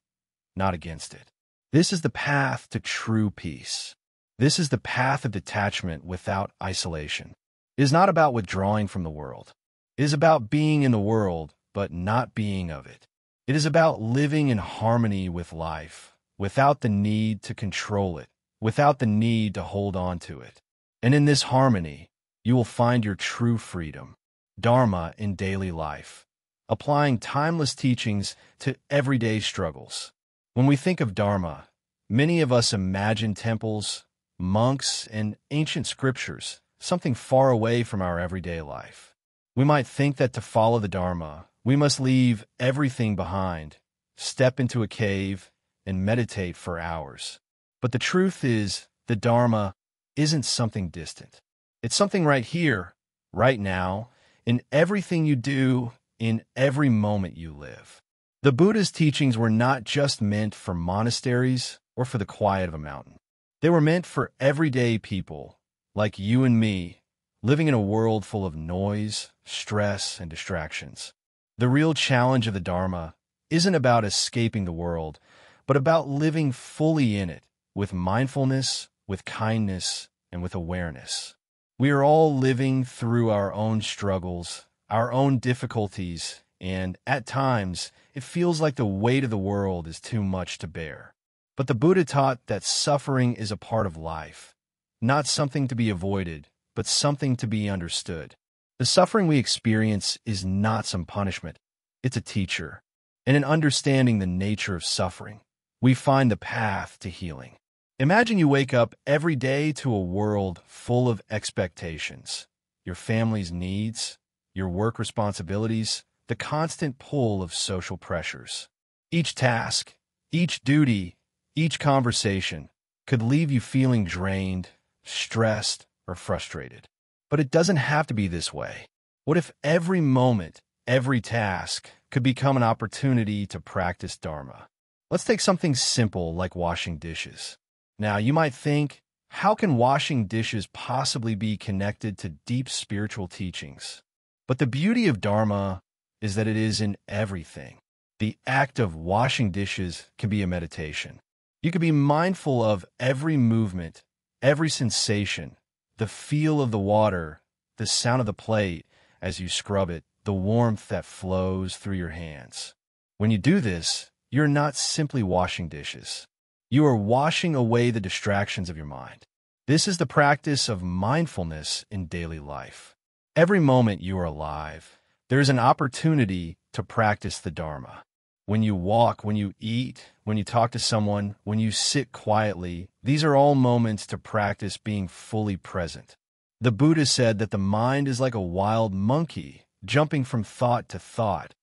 S1: not against it. This is the path to true peace. This is the path of detachment without isolation. It is not about withdrawing from the world. It is about being in the world, but not being of it. It is about living in harmony with life, without the need to control it, without the need to hold on to it. And in this harmony, you will find your true freedom, dharma in daily life, applying timeless teachings to everyday struggles. When we think of Dharma, many of us imagine temples, monks, and ancient scriptures, something far away from our everyday life. We might think that to follow the Dharma, we must leave everything behind, step into a cave, and meditate for hours. But the truth is, the Dharma isn't something distant. It's something right here, right now, in everything you do, in every moment you live. The Buddha's teachings were not just meant for monasteries or for the quiet of a mountain. They were meant for everyday people, like you and me, living in a world full of noise, stress, and distractions. The real challenge of the Dharma isn't about escaping the world, but about living fully in it, with mindfulness, with kindness, and with awareness. We are all living through our own struggles, our own difficulties, and at times, it feels like the weight of the world is too much to bear. But the Buddha taught that suffering is a part of life, not something to be avoided, but something to be understood. The suffering we experience is not some punishment. It's a teacher. And in understanding the nature of suffering, we find the path to healing. Imagine you wake up every day to a world full of expectations, your family's needs, your work responsibilities, the constant pull of social pressures. Each task, each duty, each conversation could leave you feeling drained, stressed, or frustrated. But it doesn't have to be this way. What if every moment, every task could become an opportunity to practice Dharma? Let's take something simple like washing dishes. Now, you might think, how can washing dishes possibly be connected to deep spiritual teachings? But the beauty of Dharma is that it is in everything. The act of washing dishes can be a meditation. You can be mindful of every movement, every sensation, the feel of the water, the sound of the plate as you scrub it, the warmth that flows through your hands. When you do this, you're not simply washing dishes. You are washing away the distractions of your mind. This is the practice of mindfulness in daily life. Every moment you are alive, there is an opportunity to practice the Dharma. When you walk, when you eat, when you talk to someone, when you sit quietly, these are all moments to practice being fully present. The Buddha said that the mind is like a wild monkey, jumping from thought to thought,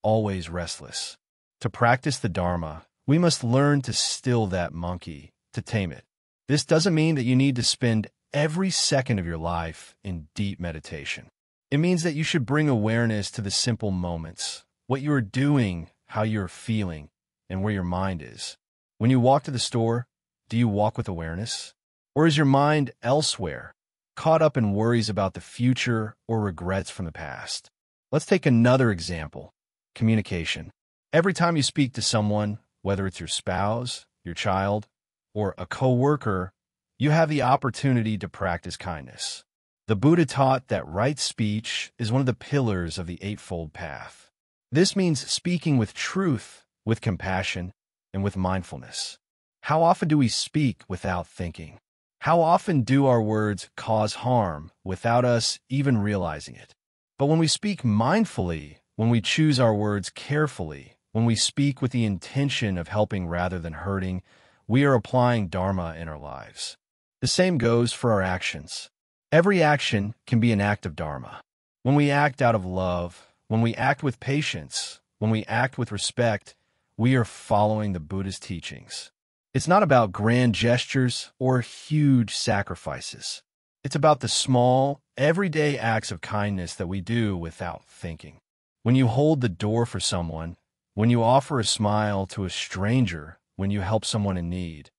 S1: always restless. To practice the Dharma, we must learn to still that monkey, to tame it. This doesn't mean that you need to spend every second of your life in deep meditation. It means that you should bring awareness to the simple moments, what you are doing, how you are feeling, and where your mind is. When you walk to the store, do you walk with awareness? Or is your mind elsewhere, caught up in worries about the future or regrets from the past? Let's take another example, communication. Every time you speak to someone, whether it's your spouse, your child, or a coworker, you have the opportunity to practice kindness. The Buddha taught that right speech is one of the pillars of the Eightfold Path. This means speaking with truth, with compassion, and with mindfulness. How often do we speak without thinking? How often do our words cause harm without us even realizing it? But when we speak mindfully, when we choose our words carefully, when we speak with the intention of helping rather than hurting, we are applying Dharma in our lives. The same goes for our actions. Every action can be an act of Dharma. When we act out of love, when we act with patience, when we act with respect, we are following the Buddha's teachings. It's not about grand gestures or huge sacrifices. It's about the small, everyday acts of kindness that we do without thinking. When you hold the door for someone, when you offer a smile to a stranger, when you help someone in need,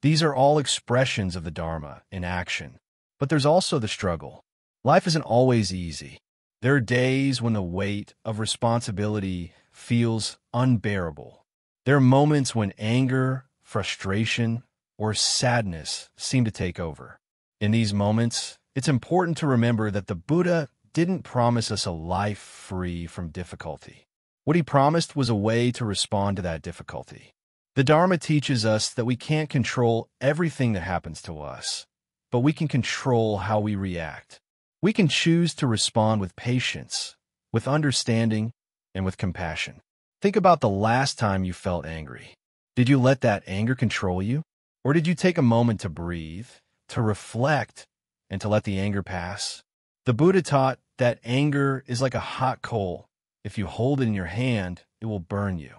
S1: these are all expressions of the Dharma in action. But there's also the struggle. Life isn't always easy. There are days when the weight of responsibility feels unbearable. There are moments when anger, frustration, or sadness seem to take over. In these moments, it's important to remember that the Buddha didn't promise us a life free from difficulty. What he promised was a way to respond to that difficulty. The Dharma teaches us that we can't control everything that happens to us, but we can control how we react. We can choose to respond with patience, with understanding, and with compassion. Think about the last time you felt angry. Did you let that anger control you? Or did you take a moment to breathe, to reflect, and to let the anger pass? The Buddha taught that anger is like a hot coal. If you hold it in your hand, it will burn you.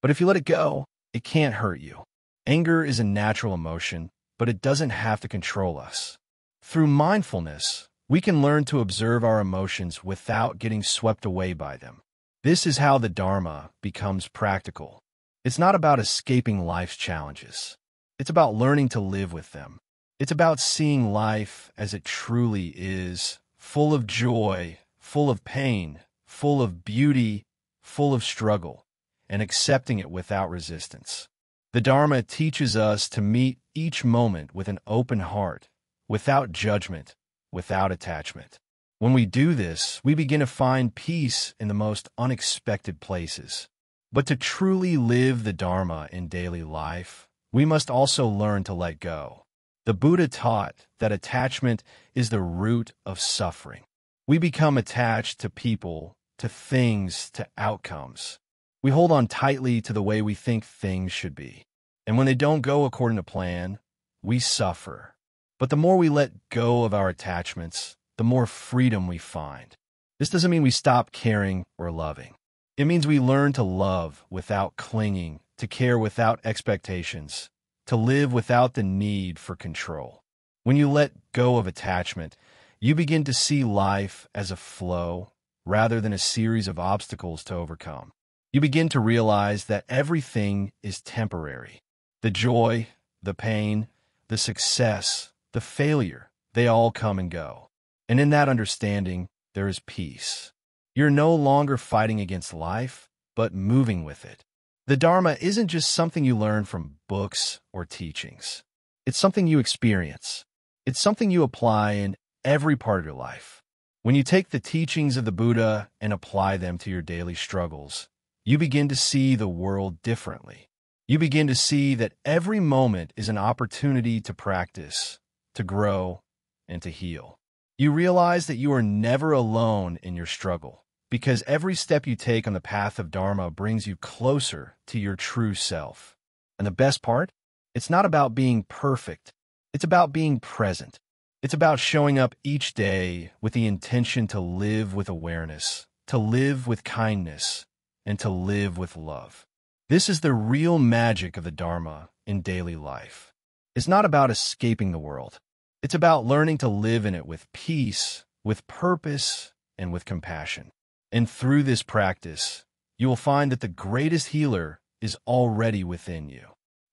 S1: But if you let it go, it can't hurt you. Anger is a natural emotion, but it doesn't have to control us. Through mindfulness, we can learn to observe our emotions without getting swept away by them. This is how the Dharma becomes practical. It's not about escaping life's challenges. It's about learning to live with them. It's about seeing life as it truly is, full of joy, full of pain, full of beauty, full of struggle, and accepting it without resistance. The Dharma teaches us to meet each moment with an open heart, without judgment, without attachment. When we do this, we begin to find peace in the most unexpected places. But to truly live the Dharma in daily life, we must also learn to let go. The Buddha taught that attachment is the root of suffering. We become attached to people, to things, to outcomes. We hold on tightly to the way we think things should be. And when they don't go according to plan, we suffer. But the more we let go of our attachments, the more freedom we find. This doesn't mean we stop caring or loving. It means we learn to love without clinging, to care without expectations, to live without the need for control. When you let go of attachment, you begin to see life as a flow rather than a series of obstacles to overcome. You begin to realize that everything is temporary. The joy, the pain, the success, the failure, they all come and go. And in that understanding, there is peace. You're no longer fighting against life, but moving with it. The Dharma isn't just something you learn from books or teachings. It's something you experience. It's something you apply in every part of your life. When you take the teachings of the Buddha and apply them to your daily struggles, you begin to see the world differently. You begin to see that every moment is an opportunity to practice, to grow, and to heal. You realize that you are never alone in your struggle, because every step you take on the path of Dharma brings you closer to your true self. And the best part? It's not about being perfect. It's about being present. It's about showing up each day with the intention to live with awareness, to live with kindness, and to live with love. This is the real magic of the Dharma in daily life. It's not about escaping the world. It's about learning to live in it with peace, with purpose, and with compassion. And through this practice, you will find that the greatest healer is already within you.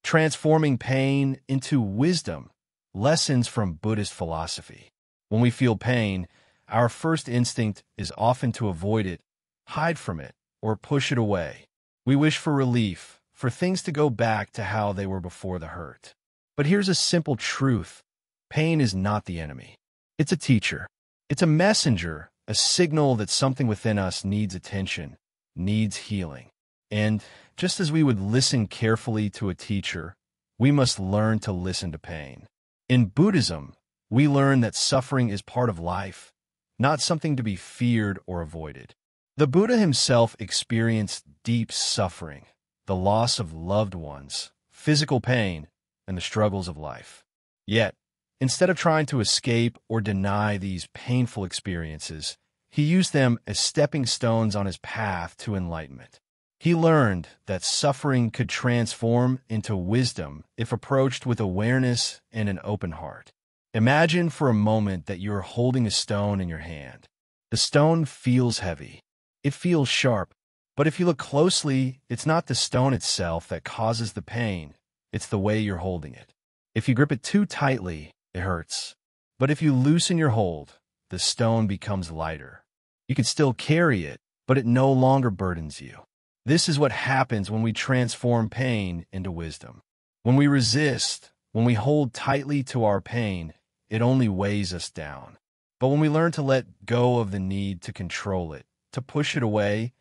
S1: Transforming pain into wisdom, lessons from Buddhist philosophy. When we feel pain, our first instinct is often to avoid it, hide from it, or push it away. We wish for relief, for things to go back to how they were before the hurt. But here's a simple truth. Pain is not the enemy. It's a teacher. It's a messenger, a signal that something within us needs attention, needs healing. And just as we would listen carefully to a teacher, we must learn to listen to pain. In Buddhism, we learn that suffering is part of life, not something to be feared or avoided. The Buddha himself experienced deep suffering, the loss of loved ones, physical pain, and the struggles of life. Yet, instead of trying to escape or deny these painful experiences, he used them as stepping stones on his path to enlightenment. He learned that suffering could transform into wisdom if approached with awareness and an open heart. Imagine for a moment that you're holding a stone in your hand. The stone feels heavy. It feels sharp. But if you look closely, it's not the stone itself that causes the pain. It's the way you're holding it. If you grip it too tightly, it hurts. But if you loosen your hold, the stone becomes lighter. You can still carry it, but it no longer burdens you. This is what happens when we transform pain into wisdom. When we resist, when we hold tightly to our pain, it only weighs us down. But when we learn to let go of the need to control it, to push it away,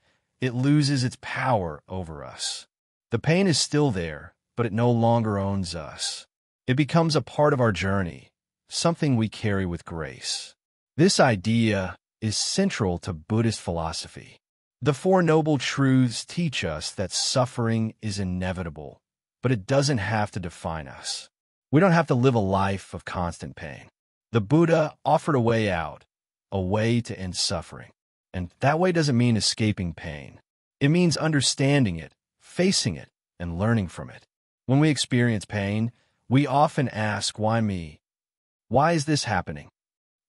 S1: it loses its power over us. The pain is still there, but it no longer owns us. It becomes a part of our journey, something we carry with grace. This idea is central to Buddhist philosophy. The Four Noble Truths teach us that suffering is inevitable, but it doesn't have to define us. We don't have to live a life of constant pain. The Buddha offered a way out, a way to end suffering. And that way doesn't mean escaping pain. It means understanding it, facing it, and learning from it. When we experience pain, we often ask, why me? Why is this happening?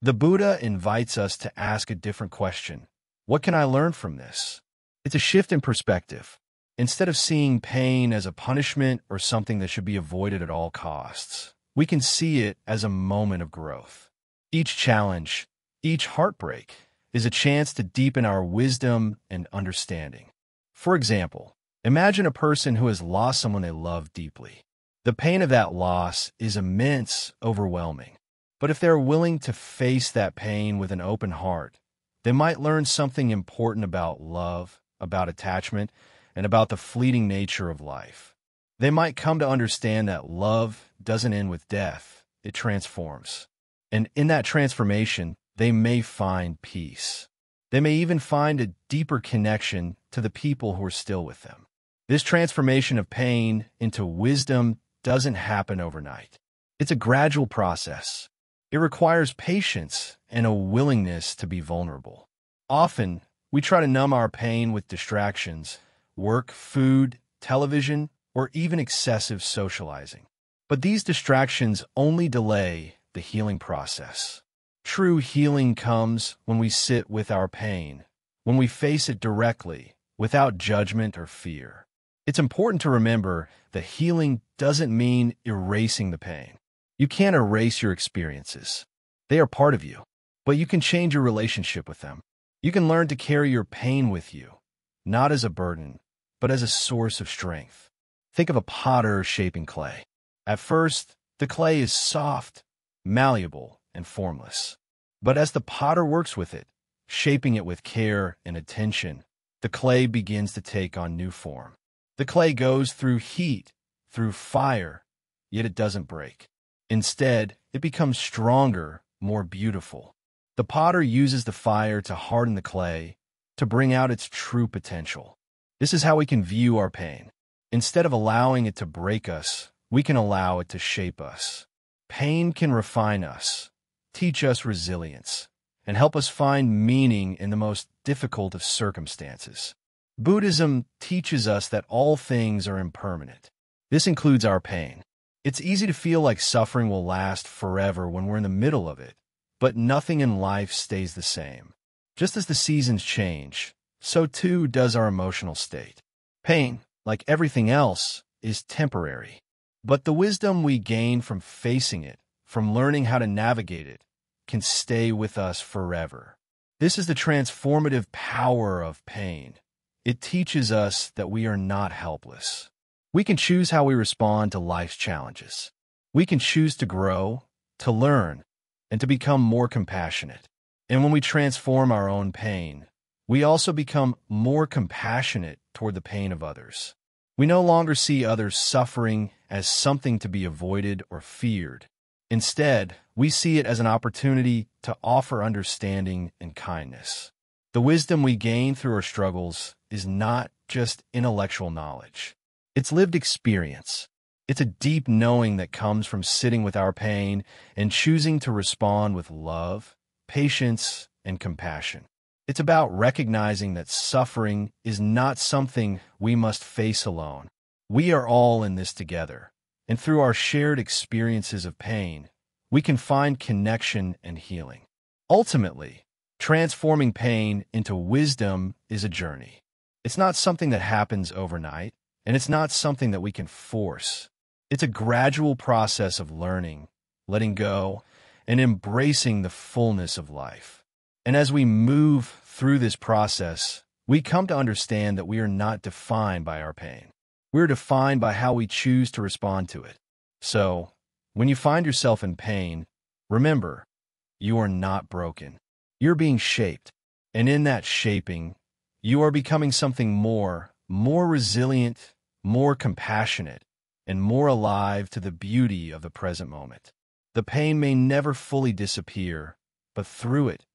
S1: The Buddha invites us to ask a different question. What can I learn from this? It's a shift in perspective. Instead of seeing pain as a punishment or something that should be avoided at all costs, we can see it as a moment of growth. Each challenge, each heartbreak, is a chance to deepen our wisdom and understanding. For example, imagine a person who has lost someone they love deeply. The pain of that loss is immense, overwhelming. But if they're willing to face that pain with an open heart, they might learn something important about love, about attachment, and about the fleeting nature of life. They might come to understand that love doesn't end with death, it transforms. And in that transformation, they may find peace. They may even find a deeper connection to the people who are still with them. This transformation of pain into wisdom doesn't happen overnight. It's a gradual process. It requires patience and a willingness to be vulnerable. Often, we try to numb our pain with distractions, work, food, television, or even excessive socializing. But these distractions only delay the healing process. True healing comes when we sit with our pain, when we face it directly, without judgment or fear. It's important to remember that healing doesn't mean erasing the pain. You can't erase your experiences. They are part of you, but you can change your relationship with them. You can learn to carry your pain with you, not as a burden, but as a source of strength. Think of a potter shaping clay. At first, the clay is soft, malleable, and formless. But as the potter works with it, shaping it with care and attention, the clay begins to take on new form. The clay goes through heat, through fire, yet it doesn't break. Instead, it becomes stronger, more beautiful. The potter uses the fire to harden the clay, to bring out its true potential. This is how we can view our pain. Instead of allowing it to break us, we can allow it to shape us. Pain can refine us, teach us resilience, and help us find meaning in the most difficult of circumstances. Buddhism teaches us that all things are impermanent. This includes our pain. It's easy to feel like suffering will last forever when we're in the middle of it, but nothing in life stays the same. Just as the seasons change, so too does our emotional state. Pain, like everything else, is temporary. But the wisdom we gain from facing it, from learning how to navigate it, can stay with us forever. This is the transformative power of pain. It teaches us that we are not helpless. We can choose how we respond to life's challenges. We can choose to grow, to learn, and to become more compassionate. And when we transform our own pain, we also become more compassionate toward the pain of others. We no longer see others' suffering as something to be avoided or feared. Instead, we see it as an opportunity to offer understanding and kindness. The wisdom we gain through our struggles is not just intellectual knowledge. It's lived experience. It's a deep knowing that comes from sitting with our pain and choosing to respond with love, patience, and compassion. It's about recognizing that suffering is not something we must face alone. We are all in this together, and through our shared experiences of pain, we can find connection and healing. Ultimately, transforming pain into wisdom is a journey. It's not something that happens overnight, and it's not something that we can force. It's a gradual process of learning, letting go, and embracing the fullness of life. And as we move through this process, we come to understand that we are not defined by our pain. We're defined by how we choose to respond to it. So, when you find yourself in pain, remember, you are not broken. You're being shaped. And in that shaping, you are becoming something more resilient, more compassionate, and more alive to the beauty of the present moment. The pain may never fully disappear, but through it,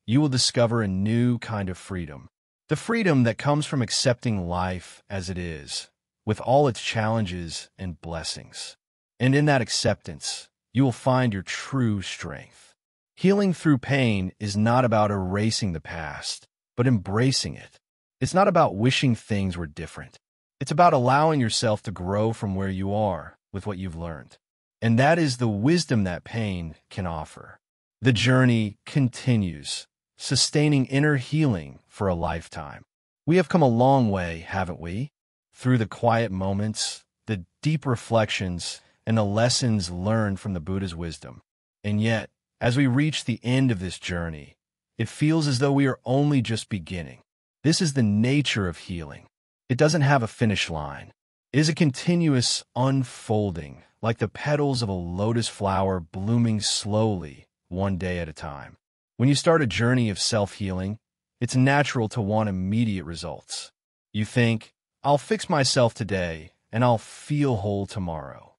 S1: you will discover a new kind of freedom, The freedom that comes from accepting life as it is, with all its challenges and blessings. And in that acceptance, you will find your true strength. Healing through pain is not about erasing the past, but embracing it. It's not about wishing things were different. It's about allowing yourself to grow from where you are with what you've learned. And that is the wisdom that pain can offer. The journey continues, sustaining inner healing for a lifetime. We have come a long way, haven't we? Through the quiet moments, the deep reflections, and the lessons learned from the Buddha's wisdom. And yet, as we reach the end of this journey, it feels as though we are only just beginning. This is the nature of healing. It doesn't have a finish line. It is a continuous unfolding, like the petals of a lotus flower blooming slowly, one day at a time. When you start a journey of self-healing, it's natural to want immediate results. You think, I'll fix myself today, and I'll feel whole tomorrow.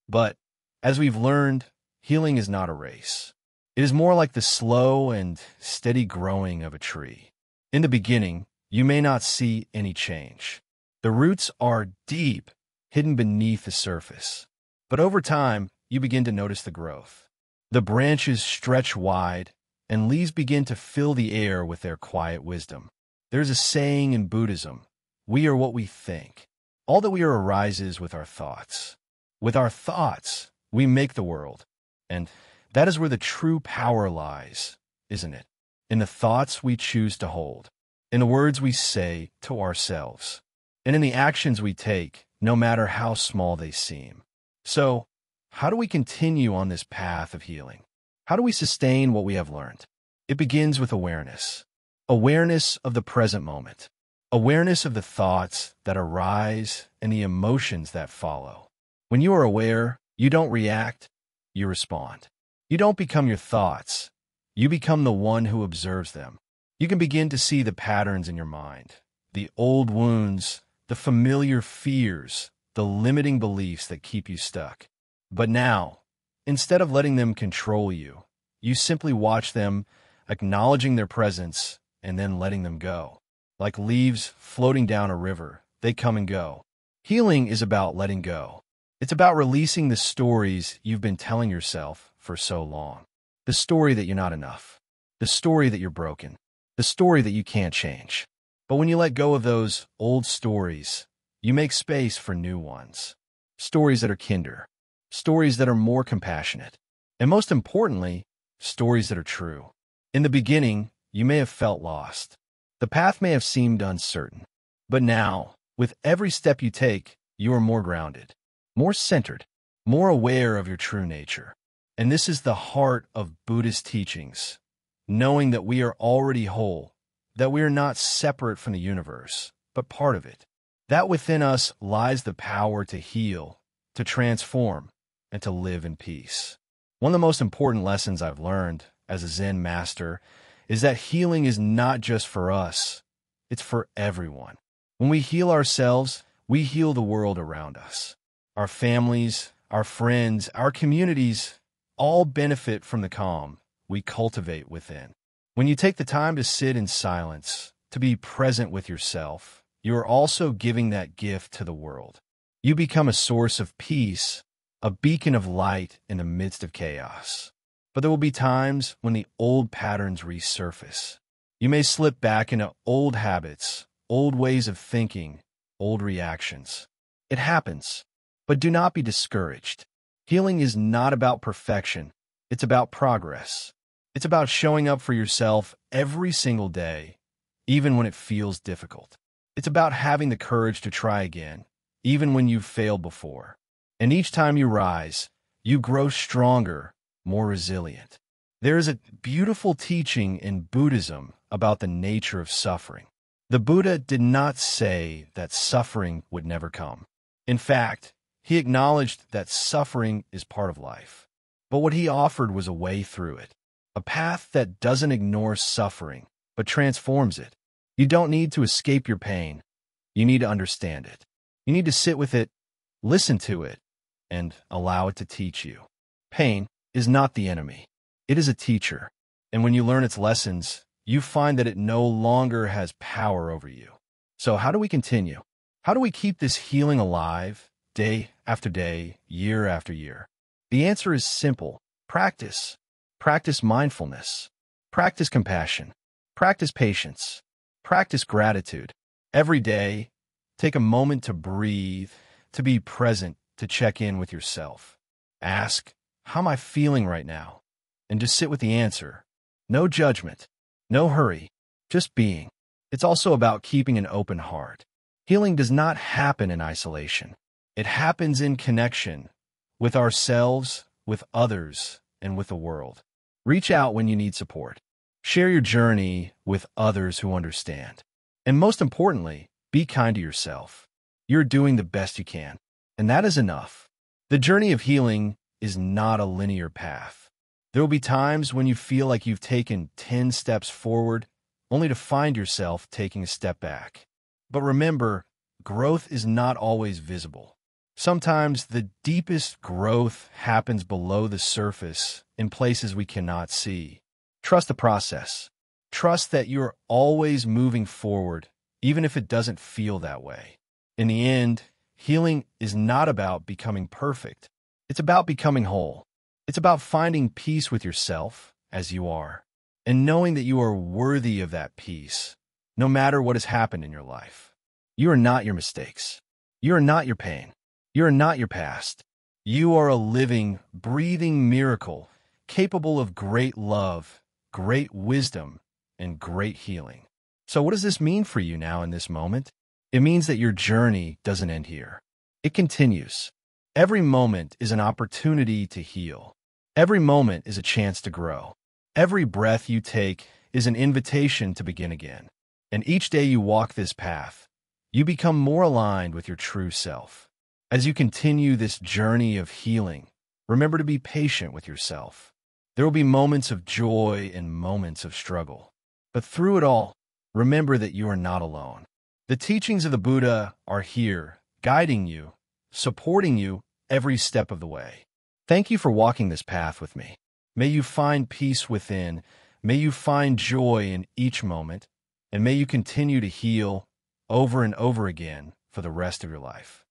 S1: But, as we've learned, healing is not a race. It is more like the slow and steady growing of a tree. In the beginning, you may not see any change. The roots are deep, hidden beneath the surface. But over time, you begin to notice the growth. The branches stretch wide, and leaves begin to fill the air with their quiet wisdom. There's a saying in Buddhism, we are what we think. All that we are arises with our thoughts. With our thoughts, we make the world. And that is where the true power lies, isn't it? In the thoughts we choose to hold, in the words we say to ourselves, and in the actions we take, no matter how small they seem. So, how do we continue on this path of healing? How do we sustain what we have learned? It begins with awareness. Awareness of the present moment. Awareness of the thoughts that arise and the emotions that follow. When you are aware, you don't react, you respond. You don't become your thoughts. You become the one who observes them. You can begin to see the patterns in your mind, the old wounds, the familiar fears, the limiting beliefs that keep you stuck. But now, instead of letting them control you, you simply watch them, acknowledging their presence, and then letting them go. Like leaves floating down a river, they come and go. Healing is about letting go. It's about releasing the stories you've been telling yourself for so long. The story that you're not enough. The story that you're broken. The story that you can't change. But when you let go of those old stories, you make space for new ones. Stories that are kinder. Stories that are more compassionate. And most importantly, stories that are true. In the beginning, you may have felt lost. The path may have seemed uncertain. But now, with every step you take, you are more grounded, more centered, more aware of your true nature. And this is the heart of Buddhist teachings, knowing that we are already whole, that we are not separate from the universe, but part of it. That within us lies the power to heal, to transform, and to live in peace. One of the most important lessons I've learned as a Zen master is that healing is not just for us, it's for everyone. When we heal ourselves, we heal the world around us. Our families, our friends, our communities all benefit from the calm we cultivate within. When you take the time to sit in silence, to be present with yourself, you are also giving that gift to the world. You become a source of peace, a beacon of light in the midst of chaos. But there will be times when the old patterns resurface. You may slip back into old habits, old ways of thinking, old reactions. It happens, but do not be discouraged. Healing is not about perfection. It's about progress. It's about showing up for yourself every single day, even when it feels difficult. It's about having the courage to try again, even when you've failed before. And each time you rise, you grow stronger, more resilient. There is a beautiful teaching in Buddhism about the nature of suffering. The Buddha did not say that suffering would never come. In fact, he acknowledged that suffering is part of life. But what he offered was a way through it, a path that doesn't ignore suffering, but transforms it. You don't need to escape your pain. You need to understand it. You need to sit with it, listen to it, and allow it to teach you. Pain is not the enemy. It is a teacher. And when you learn its lessons, you find that it no longer has power over you. So how do we continue? How do we keep this healing alive day after day, year after year? The answer is simple. Practice. Practice mindfulness. Practice compassion. Practice patience. Practice gratitude. Every day, take a moment to breathe, to be present, to check in with yourself. Ask, how am I feeling right now? And just sit with the answer. No judgment. No hurry. Just being. It's also about keeping an open heart. Healing does not happen in isolation. It happens in connection with ourselves, with others, and with the world. Reach out when you need support. Share your journey with others who understand. And most importantly, be kind to yourself. You're doing the best you can, and that is enough. The journey of healing is not a linear path. There will be times when you feel like you've taken 10 steps forward, only to find yourself taking a step back. But remember, growth is not always visible. Sometimes the deepest growth happens below the surface in places we cannot see. Trust the process. Trust that you're always moving forward, even if it doesn't feel that way. In the end, healing is not about becoming perfect. It's about becoming whole. It's about finding peace with yourself as you are, and knowing that you are worthy of that peace, no matter what has happened in your life. You are not your mistakes. You are not your pain. You are not your past. You are a living, breathing miracle, capable of great love, great wisdom, and great healing. So what does this mean for you now in this moment? It means that your journey doesn't end here. It continues. Every moment is an opportunity to heal. Every moment is a chance to grow. Every breath you take is an invitation to begin again. And each day you walk this path, you become more aligned with your true self. As you continue this journey of healing, remember to be patient with yourself. There will be moments of joy and moments of struggle. But through it all, remember that you are not alone. The teachings of the Buddha are here, guiding you, supporting you every step of the way. Thank you for walking this path with me. May you find peace within, may you find joy in each moment, and may you continue to heal over and over again for the rest of your life.